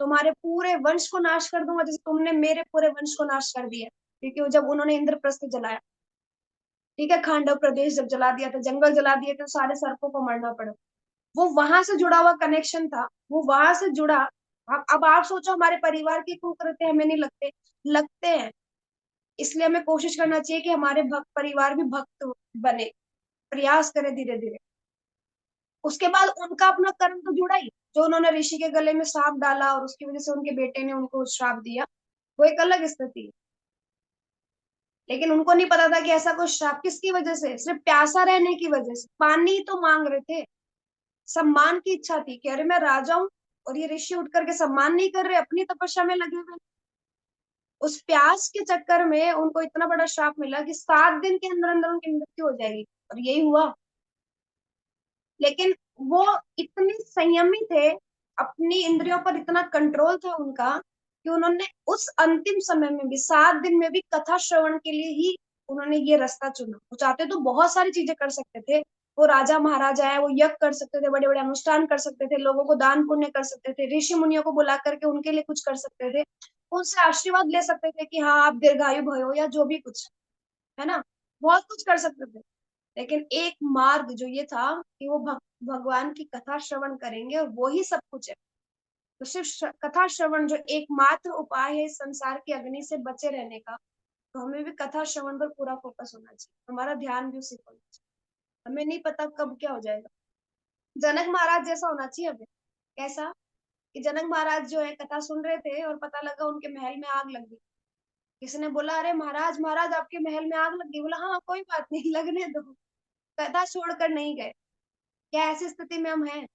तुम्हारे पूरे वंश को नाश कर दूंगा, जैसे तुमने मेरे पूरे वंश को नाश कर दिया। क्योंकि वो जब उन्होंने इंद्रप्रस्थ जलाया, ठीक है, खांडव प्रदेश जब जला दिया था, जंगल जला दिए थे, सारे सर्पों को मरना पड़ा। वो वहां से जुड़ा हुआ कनेक्शन था, वो वहां से जुड़ा। अब आप सोचो, हमारे परिवार की कुकृत्य हमें नहीं लगते? लगते हैं। इसलिए हमें कोशिश करना चाहिए कि हमारे भक्त परिवार भी भक्त बने, प्रयास करें धीरे धीरे। उसके बाद उनका अपना कर्म तो जुड़ा ही, जो उन्होंने ऋषि के गले में सांप डाला और उसकी वजह से उनके बेटे ने उनको श्राप दिया, वो एक अलग स्थिति है। लेकिन उनको नहीं पता था कि ऐसा कोई श्राप किसकी वजह से, सिर्फ प्यासा रहने की वजह से, पानी तो मांग रहे थे। सम्मान की इच्छा थी कि अरे मैं राजा हूं, और ये ऋषि उठ करके सम्मान नहीं कर रहे, अपनी तपस्या में लगे हुए। उस प्यास के चक्कर में उनको इतना बड़ा श्राप मिला कि 7 दिन के अंदर अंदर उनकी मृत्यु हो जाएगी, और यही हुआ। लेकिन वो इतने संयमी थे, अपनी इंद्रियों पर इतना कंट्रोल था उनका, कि उन्होंने उस अंतिम समय में भी, 7 दिन में भी कथा श्रवण के लिए ही उन्होंने ये रास्ता चुना। वो चाहते तो बहुत सारी चीजें कर सकते थे, वो राजा महाराजा है, वो यज्ञ कर सकते थे, बड़े बड़े अनुष्ठान कर सकते थे, लोगों को दान पुण्य कर सकते थे, ऋषि मुनियों को बुला करके उनके लिए कुछ कर सकते थे, उनसे आशीर्वाद ले सकते थे कि हाँ आप दीर्घायु भयो, या जो भी कुछ, है ना। बहुत कुछ कर सकते थे। लेकिन एक मार्ग जो ये था कि वो भगवान की कथा श्रवण करेंगे, और वो ही सब कुछ है। तो सिर्फ कथा श्रवण जो एकमात्र उपाय है इस संसार की अग्नि से बचे रहने का, तो हमें भी कथा श्रवण पर पूरा फोकस होना चाहिए, हमारा ध्यान भी उसी पर होना चाहिए। हमें नहीं पता कब क्या हो जाएगा। जनक महाराज जैसा होना चाहिए हमें। कैसा? कि जनक महाराज जो है कथा सुन रहे थे और पता लगा उनके महल में आग लग गई। किसी ने बोला, अरे महाराज महाराज आपके महल में आग लग गई। बोला, हाँ कोई बात नहीं, लगने दो, कथा छोड़कर नहीं गए। क्या ऐसी स्थिति में हम हैं?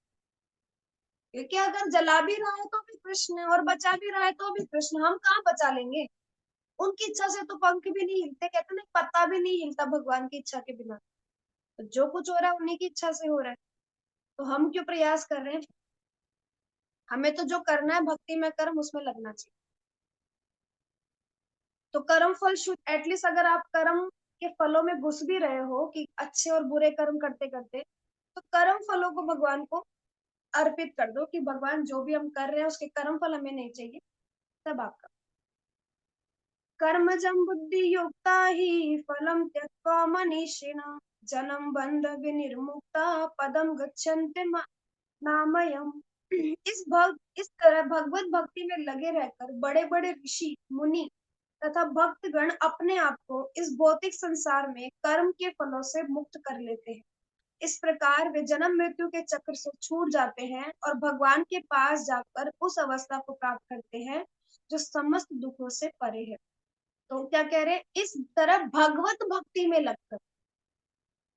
क्योंकि अगर जला भी रहा है तो भी कृष्ण, और बचा भी रहा है तो भी कृष्ण, हम कहाँ बचा लेंगे? उनकी इच्छा से तो पंख भी नहीं हिलते, कहते ना, पत्ता भी नहीं हिलता भगवान की इच्छा के बिना। तो जो कुछ हो रहा है उन्हीं की इच्छा से हो रहा है। तो हम क्यों प्रयास कर रहे हैं? हमें तो जो करना है भक्ति में कर्म, उसमें लगना चाहिए। तो कर्म फल शुद्ध, एटलीस्ट अगर आप कर्म के फलों में घुस भी रहे हो, कि अच्छे और बुरे कर्म करते करते, तो कर्म फलों को भगवान को अर्पित कर दो, कि भगवान जो भी हम कर रहे हैं उसके कर्म फल हमें नहीं चाहिए, सब आपका। कर्मजं बुद्धियुक्ता हि फलं त्यक्त्वा मनीषिणः जन्म बंध विनिर्मुक्ता पदम गच्छन्ति नामयम्। इस तरह भगवत भक्ति में लगे रहकर बड़े बड़े ऋषि मुनि तथा भक्तगण अपने आप को इस भौतिक संसार में कर्म के फलों से मुक्त कर लेते हैं। इस प्रकार वे जन्म मृत्यु के चक्र से छूट जाते हैं और भगवान के पास जाकर उस अवस्था को प्राप्त करते हैं जो समस्त दुखों से परे है। तो क्या कह रहे हैं, इस तरह भगवत भक्ति में लगकर,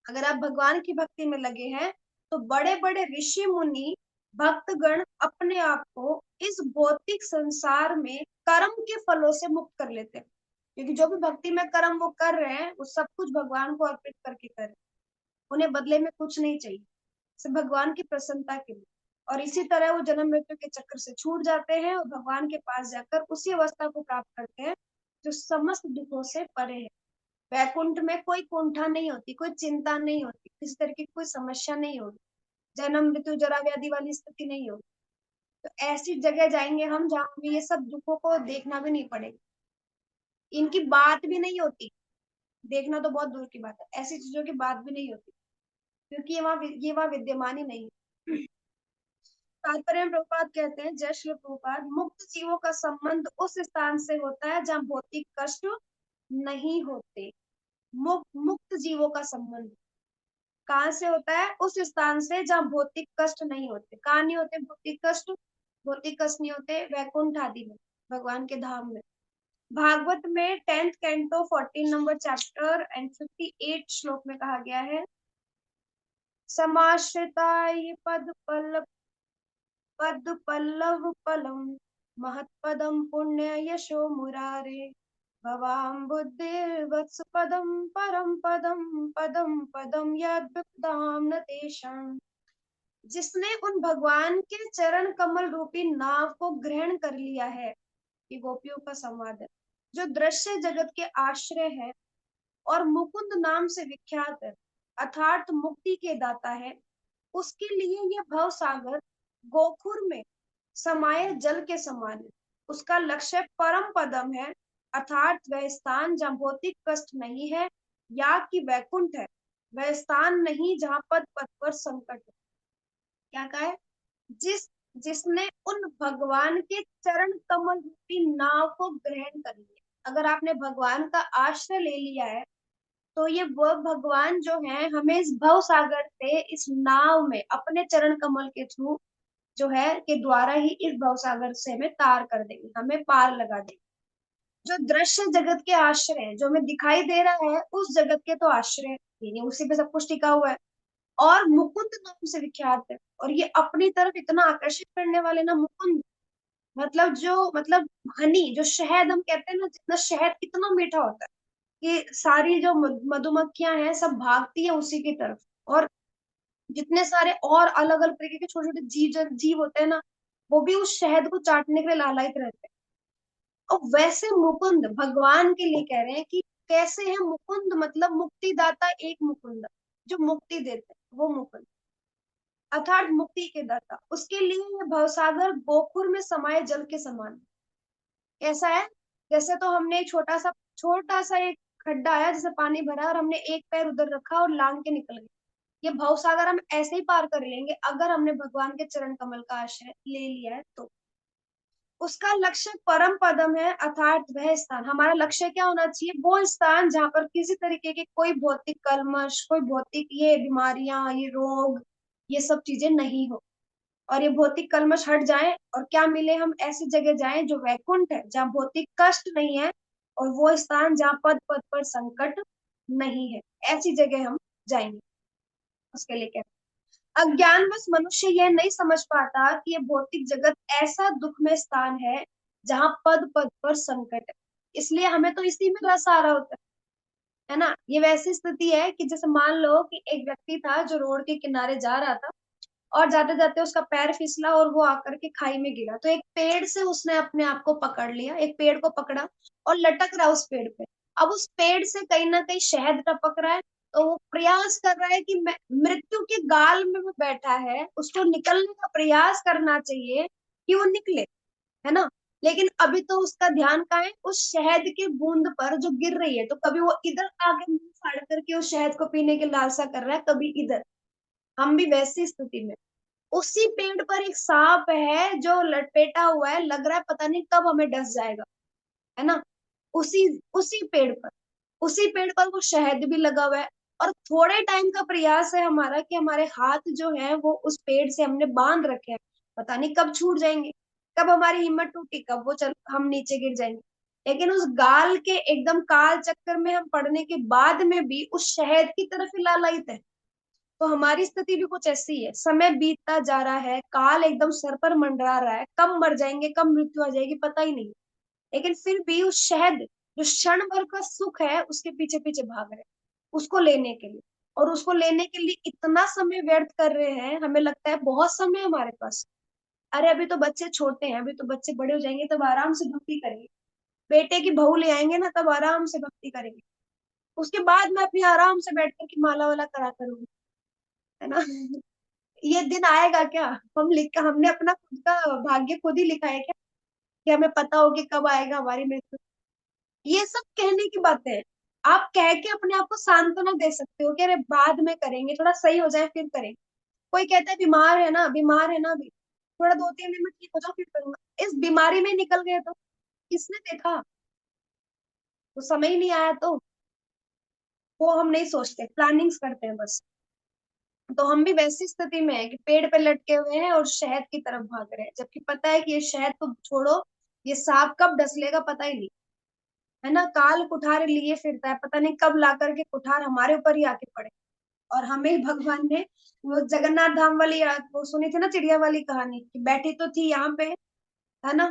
अगर आप भगवान की भक्ति में लगे हैं, तो बड़े बड़े ऋषि मुनि भक्तगण अपने आप को इस भौतिक संसार में कर्म के फलों से मुक्त कर लेते हैं। क्योंकि जो भी भक्ति में कर्म वो कर रहे हैं, वो सब कुछ भगवान को अर्पित करके कर रहे हैं, उन्हें बदले में कुछ नहीं चाहिए, सिर्फ भगवान की प्रसन्नता के लिए। और इसी तरह वो जन्म मृत्यु के चक्कर से छूट जाते हैं और भगवान के पास जाकर उसी अवस्था को प्राप्त करते हैं जो समस्त दुखों से परे है। वैकुंठ में कोई कुंठा नहीं होती, कोई चिंता नहीं होती, किसी तरह की कोई समस्या नहीं होगी, जन्म मृत्यु जरा व्याधि वाली स्थिति नहीं होगी। तो ऐसी जगह जाएंगे हम जहाँ हमें ये सब दुखों को देखना भी नहीं पड़ेगा, इनकी बात भी नहीं होती। देखना तो बहुत दूर की बात है, ऐसी चीजों की बात भी नहीं होती, क्योंकि ये वहां विद्यमान ही नहीं है। तात्पर्य में प्रभुपाद कहते हैं, जय श्री प्रभुपाद, मुक्त जीवों का संबंध उस स्थान से होता है जहाँ भौतिक कष्ट नहीं होते। मुक्त जीवों का संबंध कहाँ से होता है? उस स्थान से जहाँ भौतिक कष्ट नहीं होते। कहाँ नहीं होते भौतिक कष्ट? भौतिक कष्ट नहीं होते वैकुंठ आदि में, भगवान के धाम में। भागवत में 10th canto 14 number chapter and 58 श्लोक में कहा गया है, समाश्रिताय पद पल्लव फलम महत्पदम पुण्य यशो मुरारे भवाम बुद्धिर्वत्स पदम परम पदम पदम पदम यद्विपदाम न तेषाम्। जिसने उन भगवान के चरण कमल रूपी नाव को ग्रहण कर लिया है, ये गोपियों का संवाद है, जो दृश्य जगत के आश्रय है और मुकुंद नाम से विख्यात है, अर्थात मुक्ति के दाता है, उसके लिए यह भव सागर गोखुर में समाये जल के समान है। उसका लक्ष्य परम पदम है, अर्थात वह स्थान जहाँ भौतिक कष्ट नहीं है, या कि वैकुंठ है, वह स्थान नहीं जहाँ पद पद पर संकट है। क्या कहा है? जिसने उन भगवान के चरण कमल रूपी नाव को ग्रहण कर लिया। अगर आपने भगवान का आश्रय ले लिया है, तो ये वह भगवान जो है हमें इस भव सागर से, इस नाव में अपने चरण कमल के थ्रू जो है के द्वारा ही इस भव सागर से हमें तार कर देंगे, हमें पार लगा देंगे। जो दृश्य जगत के आश्रय है, जो हमें दिखाई दे रहा है, उस जगत के तो आश्रय ही नहीं, उसी पे सब कुछ टिका हुआ है। और मुकुंद नाम से विख्यात है, और ये अपनी तरफ इतना आकर्षित करने वाले ना मुकुंद, मतलब जो मतलब हनी, जो शहद हम कहते हैं ना, जितना शहद कितना मीठा होता है, कि सारी जो मधुमक्खियां हैं सब भागती है उसी की तरफ। और जितने सारे और अलग अलग तरीके के छोटे छोटे जीव होते हैं ना, वो भी उस शहद को चाटने के लिए लालायित रहते हैं। और वैसे मुकुंद भगवान के लिए कह रहे हैं कि कैसे है मुकुंद, मतलब मुक्तिदाता, एक मुकुंद जो मुक्ति देते हैं, वो मुकुंद अर्थात मुक्ति के दाता। उसके लिए ये भवसागर गोखुर में समाये जल के समान। कैसा है? जैसे तो हमने छोटा सा एक खड्डा आया, जैसे पानी भरा और हमने एक पैर उधर रखा और लांग के निकल गए। ये भवसागर हम ऐसे ही पार कर लेंगे अगर हमने भगवान के चरण कमल का आश्रय ले लिया है तो। उसका लक्ष्य परम पदम है, अर्थात वह स्थान। हमारा लक्ष्य क्या होना चाहिए? वो स्थान जहाँ पर किसी तरीके के कोई भौतिक कलमश, कोई भौतिक ये बीमारियां, ये रोग, ये सब चीजें नहीं हो, और ये भौतिक कलमश हट जाए। और क्या मिले? हम ऐसी जगह जाएं जो वैकुंठ है, जहाँ भौतिक कष्ट नहीं है, और वो स्थान जहाँ पद पद पर संकट नहीं है, ऐसी जगह हम जाएंगे। उसके लिए क्या, अज्ञानवश मनुष्य यह नहीं समझ पाता कि ये भौतिक जगत ऐसा दुखमय स्थान है जहाँ पद पद पर संकट है, इसलिए हमें तो इसी में रस आ रहा होता है ना। ये वैसी स्थिति है कि जैसे मान लो कि एक व्यक्ति था जो रोड के किनारे जा रहा था, और जाते जाते उसका पैर फिसला और वो आकर के खाई में गिरा। तो एक पेड़ से उसने अपने आप को पकड़ लिया, एक पेड़ को पकड़ा और लटक रहा उस पेड़ पे। अब उस पेड़ से कहीं ना कहीं शहद टपक रहा है, तो वो प्रयास कर रहा है कि मैं, मृत्यु के गाल में वो बैठा है, उसको निकलने का प्रयास करना चाहिए कि वो निकले, है ना। लेकिन अभी तो उसका ध्यान कहाँ है? उस शहद के बूंद पर जो गिर रही है। तो कभी वो इधर आगे मुंह फाड़ करके उस शहद को पीने की लालसा कर रहा है, कभी इधर। हम भी वैसी स्थिति में, उसी पेड़ पर एक सांप है जो लटपेटा हुआ है, लग रहा है पता नहीं कब हमें डस जाएगा, है ना। उसी उसी पेड़ पर उसी पेड़ पर वो शहद भी लगा हुआ है, और थोड़े टाइम का प्रयास है हमारा कि हमारे हाथ जो है वो उस पेड़ से हमने बांध रखे हैं, पता नहीं कब छूट जाएंगे, कब हमारी हिम्मत टूटी, कब वो चल हम नीचे गिर जाएंगे। लेकिन उस गाल के एकदम काल चक्कर में हम पड़ने के बाद में भी उस शहद की तरफ ही लालायित है। तो हमारी स्थिति भी कुछ ऐसी है, समय बीतता जा रहा है, काल एकदम सर पर मंडरा रहा है, कब मर जाएंगे, कब मृत्यु आ जाएगी पता ही नहीं। लेकिन फिर भी उस शहद, जो क्षण भर का सुख है, उसके पीछे पीछे भाग रहे हैं, उसको लेने के लिए। और उसको लेने के लिए इतना समय व्यर्थ कर रहे हैं, हमें लगता है बहुत समय है हमारे पास। अरे अभी तो बच्चे छोटे हैं, अभी तो बच्चे बड़े हो जाएंगे तब आराम से भक्ति करेंगे। बेटे की बहू ले आएंगे ना, तब आराम से भक्ति करेंगे। उसके बाद मैं अपनी आराम से बैठ कर के माला वाला करा करूंगी, है ना। ये दिन आएगा क्या? हमने अपना खुद का भाग्य खुद ही लिखा है क्या, कि हमें पता हो कि कब आएगा हमारी मृत्यु? ये सब कहने की बातें हैं। आप कह के अपने आप को सांत्वना दे सकते हो कि अरे बाद में करेंगे, थोड़ा सही हो जाए फिर करेंगे। कोई कहता है बीमार है ना, बीमार है ना, अभी थोड़ा 2-3 दिन में ठीक हो जाओ फिर करूंगा, इस बीमारी में निकल गए तो किसने देखा? वो समय ही नहीं आया तो वो हम नहीं सोचते, प्लानिंग्स करते हैं बस। तो हम भी वैसी स्थिति में है कि पेड़ पे लटके हुए हैं और शहद की तरफ भाग रहे हैं, जबकि पता है कि ये शहद तो छोड़ो, ये सांप कब डस लेगा पता ही नहीं। है ना, काल कुठार लिए फिरता है, पता नहीं कब ला करके कुठार हमारे ऊपर ही आके पड़े। और हमें ही भगवान ने वो जगन्नाथ धाम वाली वो सुनी थी ना, चिड़िया वाली कहानी, कि बैठी तो थी यहाँ पे, है ना,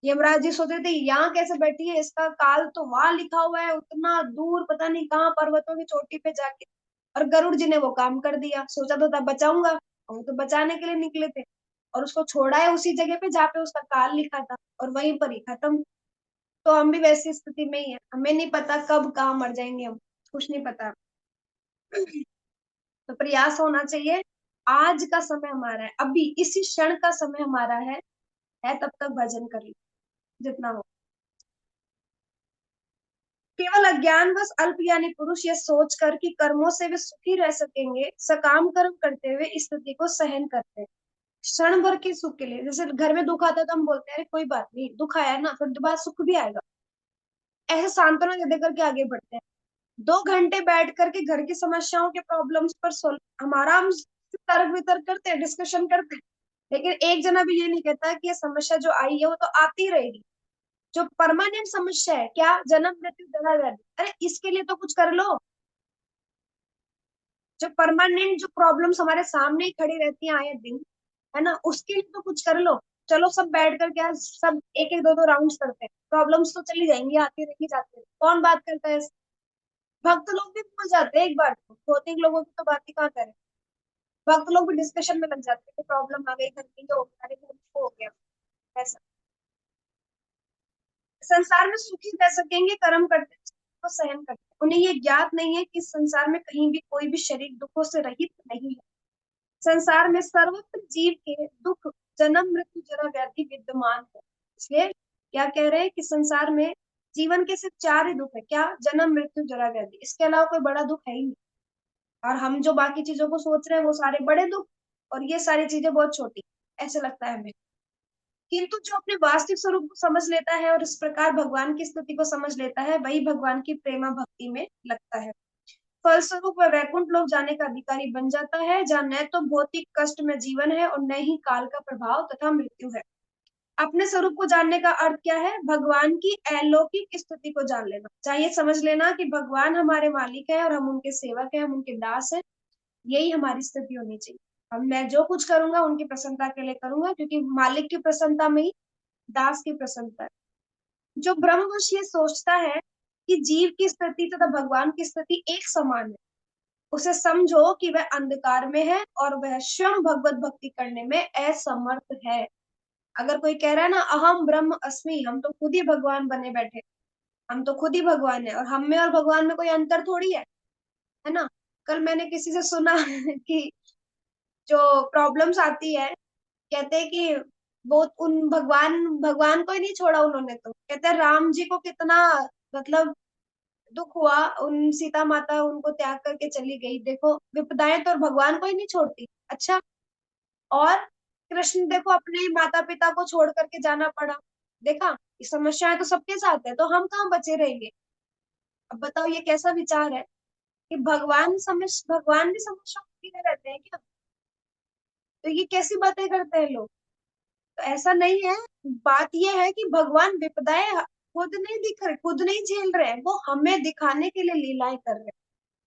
यमराज जी सोच रहे थे यहाँ कैसे बैठी है, इसका काल तो वहां लिखा हुआ है उतना दूर, पता नहीं कहाँ पर्वतों की चोटी पे जाके। और गरुड़ जी ने वो काम कर दिया, सोचा तो था बचाऊंगा, और वो तो बचाने के लिए निकले थे, और उसको छोड़ा है उसी जगह पे जहाँ पे उसका काल लिखा था, और वहीं पर ही खत्म। तो हम भी वैसी स्थिति में ही है, हमें नहीं पता कब कहाँ मर जाएंगे हम, कुछ नहीं पता। तो प्रयास होना चाहिए, आज का समय हमारा है, अभी इसी क्षण का समय हमारा है तब तक भजन कर लो जितना हो। केवल अज्ञानवश अल्पज्ञानी पुरुष यह सोचकर कि कर्मों से वे सुखी रह सकेंगे, सकाम कर्म करते हुए इस स्थिति को सहन करते हैं, क्षण भर के सुख के लिए। जैसे घर में दुख आता है तो हम बोलते हैं अरे कोई बात नहीं, दुख आया ना, थोड़ी देर बाद सुख भी आएगा, ऐसे सांत्वना दे दे करके आगे बढ़ते हैं। 2 घंटे बैठ करके घर की समस्याओं के प्रॉब्लम्स पर हमारा हम तर्क वितर्क करते हैं, डिस्कशन करते हैं, लेकिन एक जना भी ये नहीं कहता कि ये समस्या जो आई है वो तो आती रहेगी। जो परमानेंट समस्या है, क्या, जन्म मृत्यु जरा व्याधि, अरे इसके लिए तो कुछ कर लो। जो परमानेंट जो प्रॉब्लम्स हमारे सामने ही खड़ी रहती हैं आए दिन, है ना, उसके लिए तो कुछ कर लो। चलो सब बैठ करके आज सब एक एक दो दो राउंड्स करते हैं, प्रॉब्लम्स तो चली जाएंगी, आती रहेंगी जाती रहेंगी, कौन बात करता है? भक्त लोग भी भूल जाते हैं एक बार, तो भौतिक लोगों की तो बात ही कहाँ करें। भक्त लोग भी डिस्कशन में लग जाते हैं कि प्रॉब्लम आ गई घर की, जो हमारे घर को हो गया ऐसा। संसार में सुखी रह सकेंगे कर्म करते को सहन करते, उन्हें ये ज्ञात नहीं है कि इस संसार में कहीं भी कोई भी शरीर दुखों से रहित नहीं है। संसार में सर्वत्र जीव के दुख, जन्म मृत्यु जरा व्याधि विद्यमान है। इसलिए क्या कह रहे हैं कि संसार में जीवन के सिर्फ 4 ही दुख है, क्या, जन्म मृत्यु जरा व्याधि, इसके अलावा कोई बड़ा दुख है ही नहीं। और हम जो बाकी चीजों को सोच रहे हैं वो सारे बड़े दुख, और ये सारी चीजें बहुत छोटी, ऐसे लगता है हमें। किंतु जो अपने वास्तविक स्वरूप को समझ लेता है और इस प्रकार भगवान की स्थिति को समझ लेता है, वही भगवान की प्रेमा भक्ति में लगता है। फलस्वरूप वह वैकुंठ लोक जाने का अधिकारी बन जाता है, जहाँ न तो भौतिक कष्ट में जीवन है और न ही काल का प्रभाव तथा मृत्यु है। अपने स्वरूप को जानने का अर्थ क्या है? भगवान की अलौकिक स्थिति को जान लेना। चाहिए समझ लेना कि भगवान हमारे मालिक है और हम उनके सेवक हैं, हम उनके दास हैं। यही हमारी स्थिति होनी चाहिए। अब मैं जो कुछ करूंगा उनकी प्रसन्नता के लिए करूंगा, क्योंकि मालिक की प्रसन्नता में ही दास की प्रसन्नता है। जो ब्रह्मवश ये सोचता है कि जीव की स्थिति तथा भगवान की स्थिति एक समान है, उसे समझो कि वह अंधकार में है और वह स्वयं भगवत भक्ति करने में असमर्थ है। अगर कोई कह रहा है ना अहम ब्रह्म अस्मि, हम तो खुद ही भगवान बने बैठे, हम तो खुद ही भगवान है, और हम में और भगवान में कोई अंतर थोड़ी है ना। कल मैंने किसी से सुना कि जो प्रॉब्लम्स आती है, कहते हैं कि वो उन भगवान भगवान को ही नहीं छोड़ा उन्होंने, तो कहते हैं राम जी को कितना मतलब दुख हुआ, उन सीता माता उनको त्याग करके चली गई, देखो विपदाएं तो भगवान को ही नहीं छोड़ती। अच्छा, और कृष्ण देखो अपने माता पिता को छोड़ करके जाना पड़ा, देखा, ये समस्याएं तो सबके साथ है, तो हम कहाँ बचे रहेंगे? अब बताओ ये कैसा विचार है कि भगवान भी समस्या में रहते हैं क्या? तो ये कैसी बातें करते हैं लोग। तो ऐसा नहीं है। बात यह है कि भगवान विपदाएं खुद नहीं दिख रहे, खुद नहीं झेल रहे हैं, वो हमें दिखाने के लिए लीलाएं कर रहे हैं,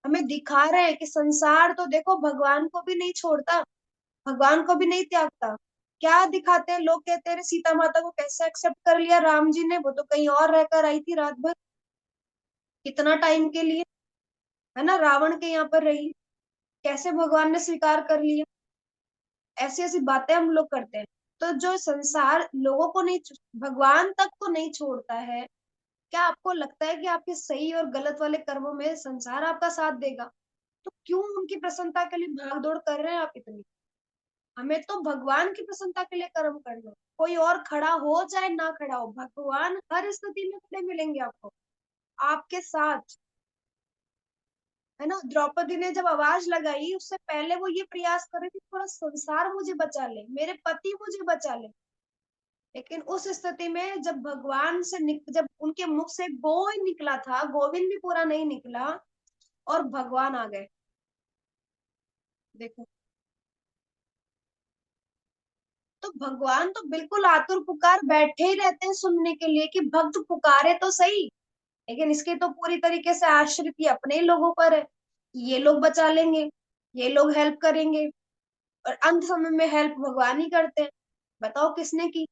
हमें दिखा रहे हैं कि संसार तो देखो भगवान को भी नहीं छोड़ता, भगवान को भी नहीं त्यागता। क्या दिखाते हैं लोग, कहते हैं सीता माता को कैसे एक्सेप्ट कर लिया राम जी ने, वो तो कहीं और रहकर आई थी रात भर, कितना टाइम के लिए, है ना, रावण के यहाँ पर रही, कैसे भगवान ने स्वीकार कर लिया। ऐसी ऐसी बातें हम लोग करते हैं। तो जो संसार लोगों को नहीं, भगवान तक को नहीं छोड़ता है, क्या आपको लगता है कि आपके सही और गलत वाले कर्मों में संसार आपका साथ देगा? तो क्यों उनकी प्रसन्नता के लिए भाग दौड़ कर रहे हैं आप इतनी? हमें तो भगवान की प्रसन्नता के लिए कर्म करना है। कोई और खड़ा हो चाहे ना खड़ा हो, भगवान हर स्थिति में खड़े मिलेंगे आपको, आपके साथ। है ना। द्रौपदी ने जब आवाज लगाई, उससे पहले वो ये प्रयास कर रही थी पूरा संसार मुझे बचा ले, मेरे पति मुझे बचा ले। लेकिन उस स्थिति में जब भगवान से जब उनके मुख से गो ही निकला था, गोविंद भी पूरा नहीं निकला, और भगवान आ गए। देखो, तो भगवान तो बिल्कुल आतुर पुकार बैठे ही रहते हैं सुनने के लिए कि भक्त पुकारे तो सही। लेकिन इसके तो पूरी तरीके से आश्रित ये अपने ही लोगों पर है कि ये लोग बचा लेंगे, ये लोग हेल्प करेंगे, और अंत समय में हेल्प भगवान ही करते हैं। बताओ किसने की।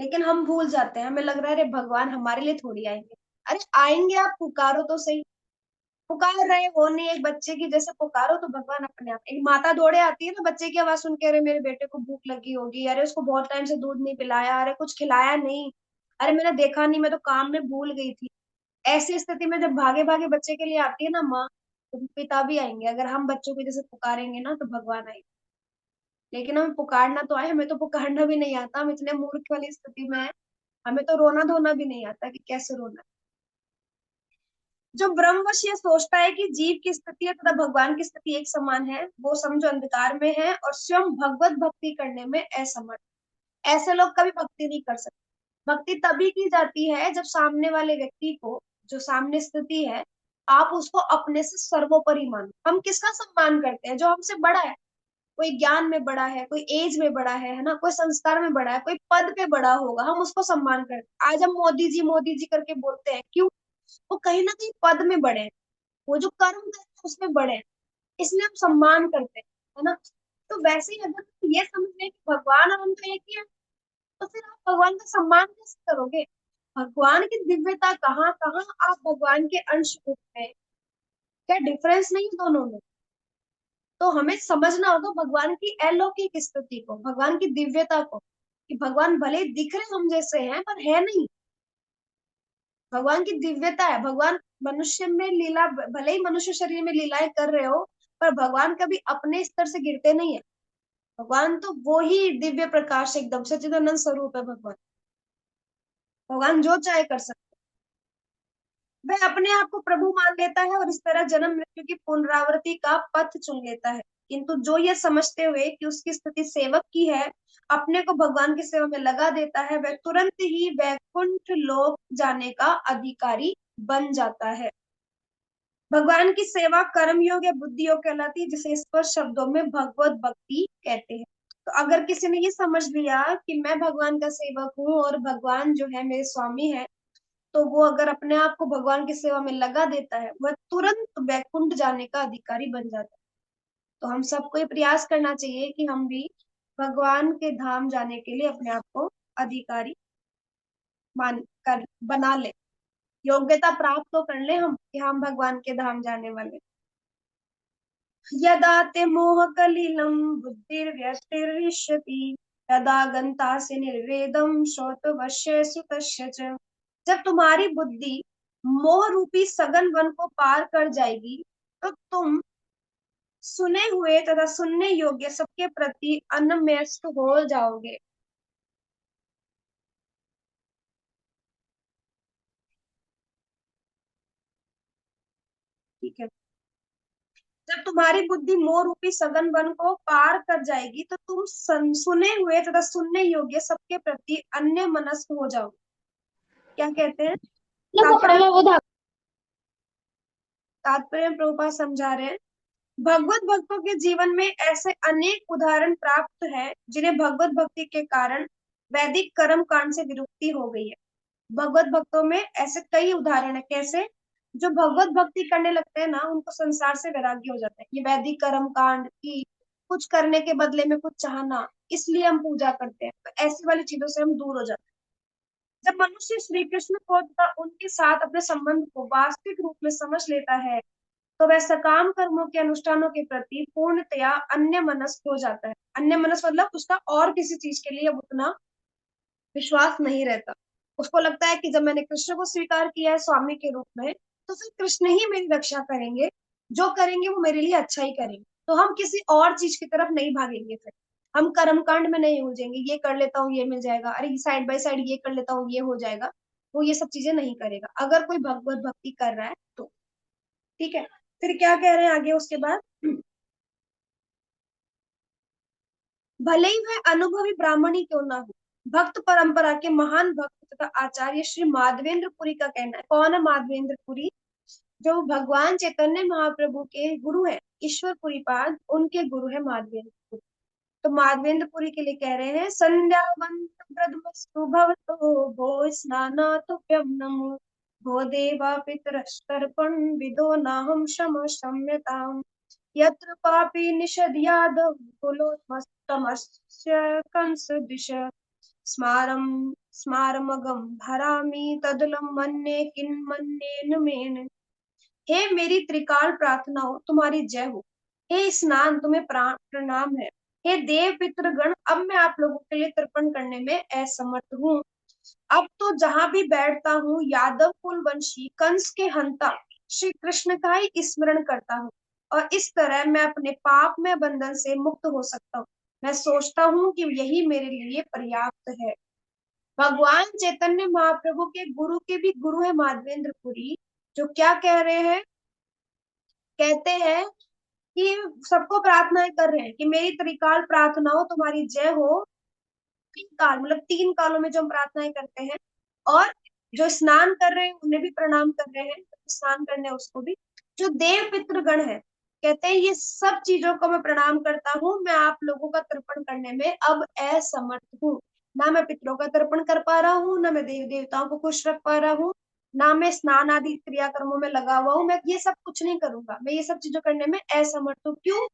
लेकिन हम भूल जाते हैं, हमें लग रहा है अरे भगवान हमारे लिए थोड़ी आएंगे। अरे आएंगे, आप पुकारो तो सही। पुकार रहे हो नहीं, एक बच्चे की जैसे पुकारो तो भगवान अपने आप। एक माता दौड़े आती है ना बच्चे की आवाज सुन के, अरे मेरे बेटे को भूख लगी होगी, अरे उसको बहुत टाइम से दूध नहीं पिलाया, अरे कुछ खिलाया नहीं, अरे मैंने देखा नहीं, मैं तो काम में भूल गई थी। ऐसी स्थिति में जब भागे भागे बच्चे के लिए आती है ना माँ, तो पिता भी आएंगे। अगर हम बच्चों को जैसे पुकारेंगे ना तो भगवान आएंगे। लेकिन हमें पुकारना तो आए, हमें तो पुकारना भी नहीं आता, हम इतने मूर्ख वाली स्थिति में है। हमें तो रोना धोना भी नहीं आता कि कैसे रोना है। जो ब्रह्मवश ये सोचता है कि जीव की स्थिति है तथा भगवान की स्थिति एक समान है, वो समझो अंधकार में है और स्वयं भगवत भक्ति करने में असमर्थ। ऐसे लोग कभी भक्ति नहीं कर सकते। भक्ति तभी की जाती है जब सामने वाले व्यक्ति को, जो सामने स्थिति है, आप उसको अपने से सर्वोपरि मानो। हम किसका सम्मान करते हैं? जो हमसे बड़ा है। कोई ज्ञान में बड़ा है, कोई एज में बड़ा है ना, कोई संस्कार में बड़ा है, कोई पद पे बड़ा होगा, हम उसको सम्मान करते हैं। आज हम मोदी जी करके बोलते हैं, क्यों? वो कहीं ना कहीं पद में बड़े हैं, वो जो कर्म करते हैं उसमें बड़े हैं, इसलिए हम सम्मान करते हैं, है ना। तो वैसे ही अगर तुम ये समझ ले कि भगवान और हम तो एक ही है, तो फिर आप भगवान का सम्मान कैसे करोगे? भगवान की दिव्यता कहाँ कहाँ, आप भगवान के अंश रूप में, क्या डिफरेंस नहीं है दोनों में? तो हमें समझना होगा भगवान की अलौकिक स्थिति को, भगवान की दिव्यता को, कि भगवान भले ही दिख रहे हम जैसे हैं पर है नहीं। भगवान की दिव्यता है। भगवान मनुष्य में लीला, भले ही मनुष्य शरीर में लीलाएं कर रहे हो, पर भगवान कभी अपने स्तर से गिरते नहीं है। भगवान तो वो ही दिव्य प्रकाश एकदम सच्चिदानंद स्वरूप है भगवान। भगवान जो चाहे कर सकते। वह अपने आप को प्रभु मान लेता है और इस तरह जन्म मृत्यु की पुनरावृत्ति का पथ चुन लेता है। किंतु जो यह समझते हुए कि उसकी स्थिति सेवक की है, अपने को भगवान की सेवा में लगा देता है, वह तुरंत ही वैकुंठ लोक जाने का अधिकारी बन जाता है। भगवान की सेवा कर्म योग या बुद्धि योग कहलाती है, जिसे स्पष्ट शब्दों में भगवत भक्ति कहते हैं। तो अगर किसी ने ये समझ लिया कि मैं भगवान का सेवक हूँ और भगवान जो है मेरे स्वामी है, तो वो अगर अपने आप को भगवान की सेवा में लगा देता है, वह तुरंत वैकुंठ जाने का अधिकारी बन जाता है। तो हम सबको ये प्रयास करना चाहिए कि हम भी भगवान के धाम जाने के लिए अपने आप को अधिकारी मान कर बना ले, योग्यता प्राप्त तो कर ले हम कि हम भगवान के धाम जाने वाले। यदा ते मोह कलिलं बुद्धिर्व्यतिरिष्यति, तदा गन्तासि निर्वेदं श्रोतवश्यसु तस्य च। जब तुम्हारी बुद्धि मोह रूपी सघन वन को पार कर जाएगी, तो तुम सुने हुए तथा सुनने योग्य सबके प्रति अन्यमनस्क हो जाओगे। ठीक है। जब तुम्हारी बुद्धि मोह रूपी सघन वन को पार कर जाएगी, तो तुम सुने हुए तथा सुनने योग्य सबके प्रति अन्य मनस्क हो जाओगे। क्या कहते हैं? कपड़े तात्पर्य, में वो धागा। तात्पर्य प्रभुपाद समझा रहे हैं। भगवत भक्तों के जीवन में ऐसे अनेक उदाहरण प्राप्त है, जिन्हें भगवत भक्ति के कारण वैदिक कर्म कांड से विमुक्ति हो गई है। भगवत भक्तों में ऐसे कई उदाहरण है। कैसे? जो भगवत भक्ति करने लगते हैं ना, उनको संसार से वैराग्य हो जाता है। ये वैदिक कर्म कांड की कुछ करने के बदले में कुछ चाहना, इसलिए हम पूजा करते हैं, तो ऐसी वाली चीजों से हम दूर हो जाते हैं। जब मनुष्य श्री कृष्ण को तथा उनके साथ अपने संबंध को वास्तविक रूप में समझ लेता है, तो वह सकाम कर्मों के अनुष्ठानों के प्रति पूर्णतया अन्य मनस्क हो जाता है। अन्य मनस्क मतलब उसका और किसी चीज के लिए अब उतना विश्वास नहीं रहता। उसको लगता है कि जब मैंने कृष्ण को स्वीकार किया है स्वामी के रूप में, तो फिर कृष्ण ही मेरी रक्षा करेंगे, जो करेंगे वो मेरे लिए अच्छा ही करेंगे। तो हम किसी और चीज की तरफ नहीं भागेंगे, फिर हम कर्मकांड में नहीं उलझेंगे, ये कर लेता हूँ ये मिल जाएगा, अरे साइड बाय साइड ये कर लेता हूँ ये हो जाएगा। वो ये सब चीजें नहीं करेगा अगर कोई भगवत भक्ति कर रहा है तो। ठीक है। फिर क्या कह रहे हैं आगे उसके बाद, भले ही वह अनुभवी ब्राह्मण ही क्यों ना हो, भक्त परंपरा के महान भक्त तथा आचार्य श्री माधवेंद्र पुरी का कहना है। कौन है माधवेंद्र पुरी? जो भगवान चैतन्य महाप्रभु के गुरु है, ईश्वर पुरीपाद, उनके गुरु है माधवेंद्र पुरी। तो माधवेंद्र पुरी के लिए कह रहे हैं, संध्या वंदन प्रदमस्तु भवतो भो स्नानातुभ्यं नमो भो देवा पितरस्तर्पण विदो नाहं शम क्षम्यताम् यत्र पापी निषद यादव कुलोत्मस्तमस्य कंसदृश स्मारं स्मारमगम भरामि तदलं मन्ये किन्मन्येन मेन। हे मेरी त्रिकाल प्रार्थनाओं तुम्हारी जय हो। हे स्नान तुम्हें प्रणाम है। हे देव पितृगण, अब मैं आप लोगों के लिए तर्पण करने में असमर्थ हूँ। अब तो जहां भी बैठता हूँ यादव कुल वंशी कंस के हंता श्री कृष्ण का ही स्मरण करता हूँ, और इस तरह मैं अपने पाप में बंधन से मुक्त हो सकता हूँ। मैं सोचता हूँ कि यही मेरे लिए पर्याप्त है। भगवान चैतन्य महाप्रभु के गुरु के भी गुरु है माधवेंद्र पुरी, जो क्या कह रहे हैं, कहते हैं कि सबको प्रार्थनाएं कर रहे हैं कि मेरी त्रिकाल प्रार्थनाओं तुम्हारी जय हो। तीन काल मतलब तीन कालों में जो हम प्रार्थनाएं करते हैं, और जो स्नान कर रहे हैं उन्हें भी प्रणाम कर रहे हैं, स्नान करने उसको भी, जो देव पितृगण है, कहते हैं ये सब चीजों को मैं प्रणाम करता हूँ। मैं आप लोगों का तर्पण करने में अब असमर्थ हूँ। ना मैं पितरों का तर्पण कर पा रहा हूँ, ना मैं देव देवताओं को खुश रख पा रहा हूँ, ना मैं स्नान आदि क्रियाक्रमों में लगा हुआ हूँ। मैं ये सब कुछ नहीं करूंगा, मैं ये सब चीजों करने में असमर्थ हूँ। क्यों?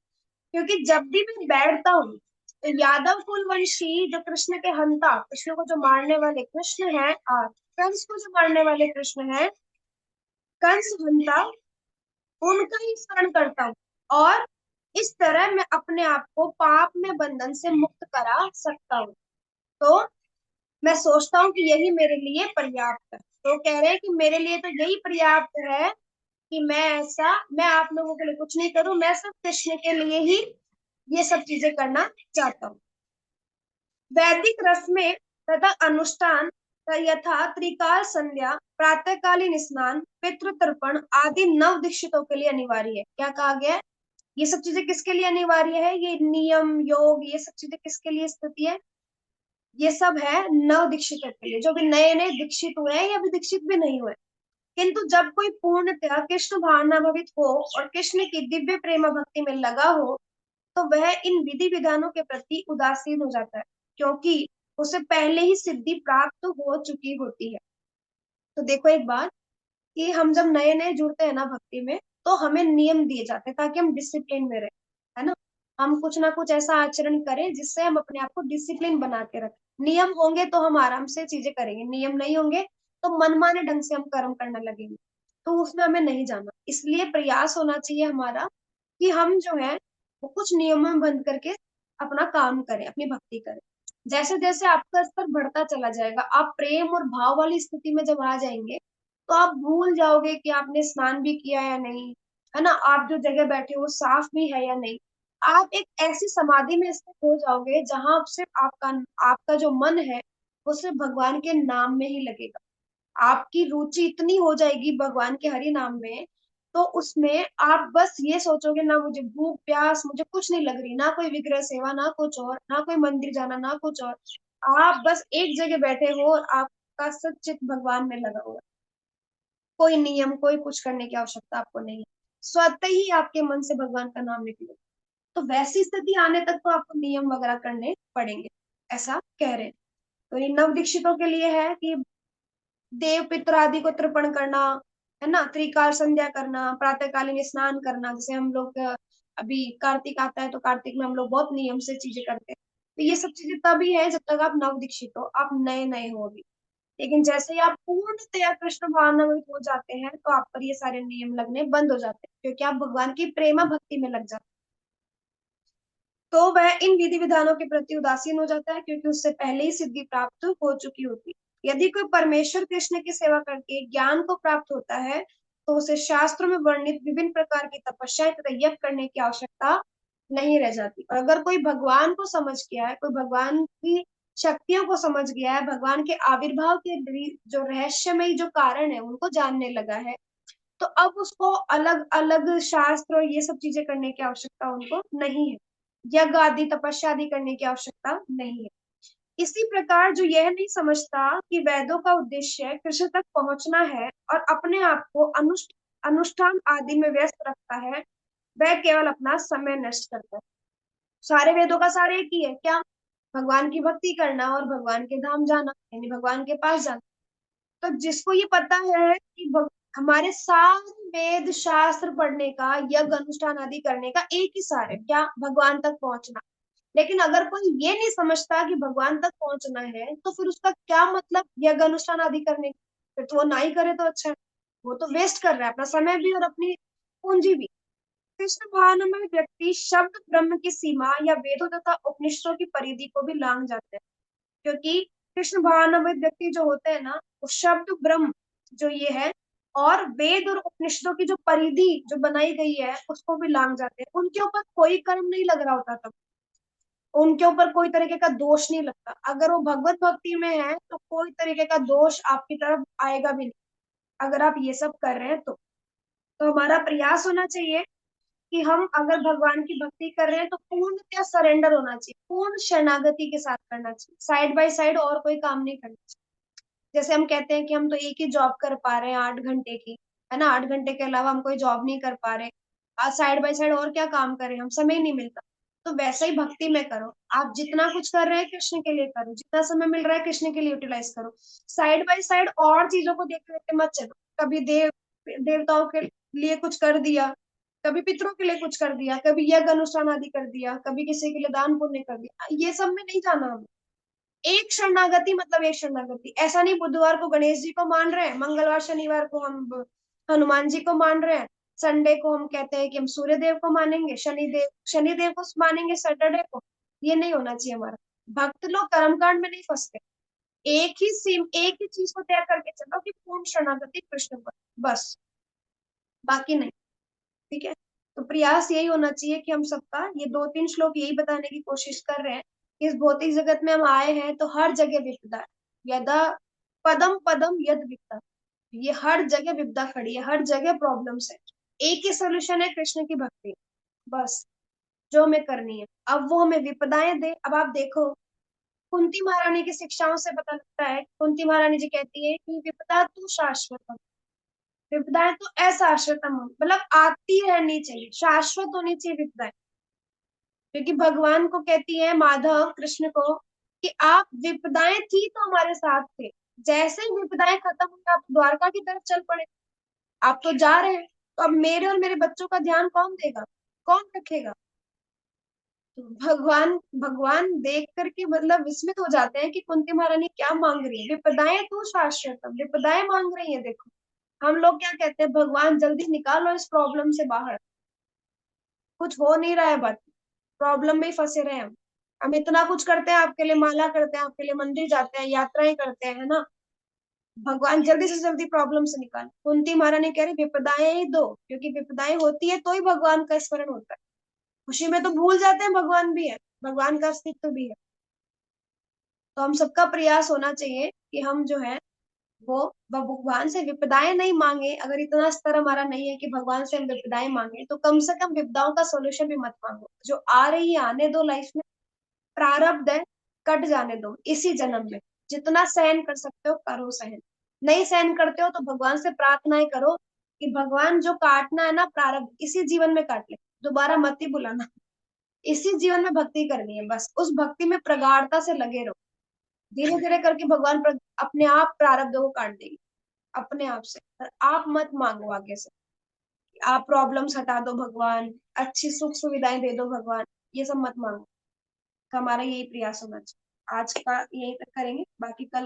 क्योंकि जब भी मैं बैठता हूँ तो यादव कुलवंशी जो कृष्ण के हंता, कृष्ण को जो मारने वाले कृष्ण है, कंस को जो मारने वाले कृष्ण है, कंस हंता, उनका ही स्मरण करता हूँ, और इस तरह मैं अपने आप को पाप में बंधन से मुक्त करा सकता हूँ। तो मैं सोचता हूँ कि यही मेरे लिए पर्याप्त है। तो कह रहे हैं कि मेरे लिए तो यही पर्याप्त है कि मैं आप लोगों के लिए कुछ नहीं करूं, मैं सिर्फ कृष्ण के लिए ही ये सब चीजें करना चाहता हूँ। वैदिक रस्में तथा अनुष्ठान यथा त्रिकाल संध्या, प्रातःकालीन स्नान, पितृ तर्पण आदि नव दीक्षितों के लिए अनिवार्य है। क्या कहा गया है? ये सब चीजें किसके लिए अनिवार्य है? ये नियम योग ये सब चीजें किसके लिए स्थिति है? ये सब है नव दीक्षितों के लिए, जो भी नए नए दीक्षित हुए हैं या भी दीक्षित भी नहीं हुए। किंतु जब कोई पूर्णतः कृष्ण भावनाभवित हो और कृष्ण की दिव्य प्रेम भक्ति में लगा हो, तो वह इन विधि विधानों के प्रति उदासीन हो जाता है, क्योंकि उसे पहले ही सिद्धि प्राप्त हो चुकी होती है। तो देखो एक बात, कि हम जब नए नए जुड़ते हैं ना भक्ति में, तो हमें नियम दिए जाते हैं ताकि हम डिसिप्लिन में रहे, है ना। हम कुछ ना कुछ ऐसा आचरण करें जिससे हम अपने आप को डिसिप्लिन बना के रखें। नियम होंगे तो हम आराम से चीजें करेंगे, नियम नहीं होंगे तो मनमाने ढंग से हम कर्म करने लगेंगे, तो उसमें हमें नहीं जाना। इसलिए प्रयास होना चाहिए हमारा कि हम जो है वो कुछ नियमों में बंद करके अपना काम करें, अपनी भक्ति करें। जैसे जैसे आपका स्तर बढ़ता चला जाएगा, आप प्रेम और भाव वाली स्थिति में जब आ जाएंगे, तो आप भूल जाओगे कि आपने स्नान भी किया या नहीं, है ना, आप जो जगह बैठे हो साफ भी है या नहीं। आप एक ऐसी समाधि में स्थित हो जाओगे जहां सिर्फ आपका आपका जो मन है वो सिर्फ भगवान के नाम में ही लगेगा। आपकी रुचि इतनी हो जाएगी भगवान के हरि नाम में, तो उसमें आप बस ये सोचोगे, ना मुझे भूख प्यास मुझे कुछ नहीं लग रही, ना कोई विग्रह सेवा, ना कुछ और, ना कोई मंदिर जाना, ना कुछ और। आप बस एक जगह बैठे हो और आपका सच्चित भगवान में लगा हुआ है। कोई नियम कोई कुछ करने की आवश्यकता आपको नहीं है, स्वतः ही आपके मन से भगवान का नाम निकले। तो वैसी स्थिति आने तक तो आपको नियम वगैरह करने पड़ेंगे, ऐसा कह रहे हैं। तो ये नव दीक्षितों के लिए है कि देव पित्र आदि को तर्पण करना, है ना, त्रिकाल संध्या करना, प्रातःकालीन स्नान करना। जैसे हम लोग अभी कार्तिक आता है तो कार्तिक में हम लोग बहुत नियम से चीजें करते हैं। तो ये सब चीजें तभी है जब तक आप नव दीक्षित हो, आप नए नए हो अभी। लेकिन जैसे ही आप पूर्णतया कृष्ण भावनामय हो जाते हैं तो आप पर ये सारे नियम लगने बंद हो जाते हैं, क्योंकि आप भगवान की प्रेमा भक्ति में लग जाते हैं। तो वह इन विधि विधानों के प्रति उदासीन हो जाता है, क्योंकि उससे पहले ही सिद्धि प्राप्त हो चुकी होती है। यदि कोई परमेश्वर कृष्ण की सेवा करके ज्ञान को प्राप्त होता है, तो उसे शास्त्रों में वर्णित विभिन्न प्रकार की तपस्या तथा यज्ञ करने की आवश्यकता नहीं रह जाती। और अगर कोई भगवान को समझ गया है, कोई भगवान की शक्तियों को समझ गया है, भगवान के आविर्भाव के जो रहस्यमय जो कारण है उनको जानने लगा है, तो अब उसको अलग अलग शास्त्र और ये सब चीजें करने की आवश्यकता उनको नहीं है, यज्ञ आदि तपस्या आदि करने की आवश्यकता नहीं है। इसी प्रकार जो यह नहीं समझता कि वेदों का उद्देश्य कृष्ण तक पहुंचना है और अपने आप को अनुष्ठान आदि में व्यस्त रखता है, वह केवल अपना समय नष्ट करता है। सारे वेदों का सार एक ही है, क्या? भगवान की भक्ति करना और भगवान के धाम जाना, यानी भगवान के पास जाना। तो जिसको ये पता है कि हमारे सारे वेद शास्त्र पढ़ने का, यज्ञ अनुष्ठान आदि करने का एक ही सार है, क्या? भगवान तक पहुंचना। लेकिन अगर कोई ये नहीं समझता कि भगवान तक पहुंचना है, तो फिर उसका क्या मतलब यज्ञ अनुष्ठान आदि करने का? फिर तो वो ना ही करे तो अच्छा है। वो तो वेस्ट कर रहा है अपना समय भी और अपनी पूंजी भी। कृष्ण भावनामय व्यक्ति शब्द ब्रह्म की सीमा या वेदों तथा उपनिषदों की परिधि को भी लांघ जाते हैं, क्योंकि कृष्ण भावनामय व्यक्ति जो होते हैं ना, वो शब्द ब्रह्म जो ये है और वेद और उपनिषदों की जो परिधि जो बनाई गई है उसको भी लांघ जाते हैं। उनके ऊपर कोई कर्म नहीं लग रहा होता, तब उनके ऊपर कोई तरीके का दोष नहीं लगता। अगर वो भगवत भक्ति में है तो कोई तरीके का दोष आपकी तरफ आएगा भी नहीं, अगर आप ये सब कर रहे हैं तो हमारा प्रयास होना चाहिए कि हम अगर भगवान की भक्ति कर रहे हैं तो पूर्णतः सरेंडर होना चाहिए, पूर्ण शरणागति के साथ करना चाहिए, साइड बाय साइड और कोई काम नहीं करना चाहिए। जैसे हम कहते हैं कि हम तो एक ही जॉब कर पा रहे हैं 8 घंटे की, है ना, 8 घंटे के अलावा हम कोई जॉब नहीं कर पा रहे, आज साइड बाय साइड और क्या काम करें, हम समय नहीं मिलता। तो वैसा ही भक्ति में करो, आप जितना कुछ कर रहे हैं कृष्ण के लिए करो, जितना समय मिल रहा है कृष्ण के लिए यूटिलाइज करो। साइड बाय साइड और चीजों को देखते देखते मत चलो, कभी देवताओं के लिए कुछ कर दिया, कभी पितरों के लिए कुछ कर दिया, कभी यज्ञ अनुष्ठान आदि कर दिया, कभी किसी के लिए दान पुण्य कर दिया, ये सब में नहीं जाना हमें। एक शरणागति मतलब एक शरणागति, ऐसा नहीं बुधवार को गणेश जी को मान रहे हैं, मंगलवार शनिवार को हम हनुमान जी को मान रहे हैं, संडे को हम कहते हैं कि हम सूर्य देव को मानेंगे, शनिदेव को मानेंगे सैटरडे को। ये नहीं होना चाहिए हमारा। भक्त लोग कर्मकांड में नहीं फंसते, एक ही चीज को तय करके चलो कि पूर्ण शरणागति कृष्ण पर, बस, बाकी नहीं। ठीक है, तो प्रयास यही होना चाहिए कि हम सबका, ये 2-3 श्लोक यही बताने की कोशिश कर रहे हैं कि इस भौतिक जगत में हम आए हैं तो हर जगह विपदा है। यदा पदम पदम यद विपदा, ये हर जगह विपदा खड़ी है, हर जगह प्रॉब्लम्स है। एक ही सोल्यूशन है, कृष्ण की भक्ति, बस, जो हमें करनी है। अब वो हमें विपदाएं दे। अब आप देखो, कुंती महारानी की शिक्षाओं से पता लगता है, कुंती महारानी जी कहती है कि विपदा तू शाश्वत, विपदाएं तो अशाश्वतम, मतलब आती रहनी चाहिए, शाश्वत होनी चाहिए विपदाएं। क्योंकि भगवान को कहती है, माधव कृष्ण को, कि आप विपदाएं थी तो हमारे साथ थे, जैसे ही विपदाएं खत्म हुई आप द्वारका की तरफ चल पड़े, आप तो जा रहे हैं, तो अब मेरे और मेरे बच्चों का ध्यान कौन देगा, कौन रखेगा? तो भगवान भगवान देख करके मतलब विस्मित हो जाते हैं कि कुंती महारानी क्या मांग रही है, विपदाएं तो शाश्वतम, विपदाएं मांग रही है। देखो, हम लोग क्या कहते हैं, भगवान जल्दी निकालो इस प्रॉब्लम से बाहर, कुछ हो नहीं रहा है, बात प्रॉब्लम में ही फंसे रहे हैं हम इतना कुछ करते हैं आपके लिए, माला करते हैं आपके लिए, मंदिर जाते हैं, यात्राएं करते हैं, है ना, भगवान जल्दी से जल्दी प्रॉब्लम से निकाल। कुंती महारानी कह रही विपदाएं ही दो, क्योंकि विपदाएं होती है तो ही भगवान का स्मरण होता है, खुशी में तो भूल जाते हैं भगवान भी है, भगवान का अस्तित्व भी है। तो हम सबका प्रयास होना चाहिए कि हम जो है वो भगवान से विपदाएं नहीं मांगे। अगर इतना स्तर हमारा नहीं है कि भगवान से हम विपदाएं मांगे, तो कम से कम विपदाओं का सोल्यूशन भी मत मांगो, जो आ रही है आने दो, लाइफ में प्रारब्ध है, कट जाने दो इसी जन्म में। जितना सहन कर सकते हो करो सहन, नहीं सहन करते हो तो भगवान से प्रार्थनाएं करो कि भगवान जो काटना है ना प्रारब्ध, इसी जीवन में काट ले, दोबारा मत ही बुलाना, इसी जीवन में भक्ति करनी है, बस उस भक्ति में प्रगाढ़ता से लगे रहो। धीरे धीरे करके भगवान अपने आप प्रारब्धों को काट देगी, अपने आप से। और आप मत मांगो आगे से, आप प्रॉब्लम्स हटा दो भगवान, अच्छी सुख सुविधाएं दे दो भगवान, ये सब मत मांगो। तो हमारा यही प्रयास होना चाहिए। आज का यही तक करेंगे, बाकी कल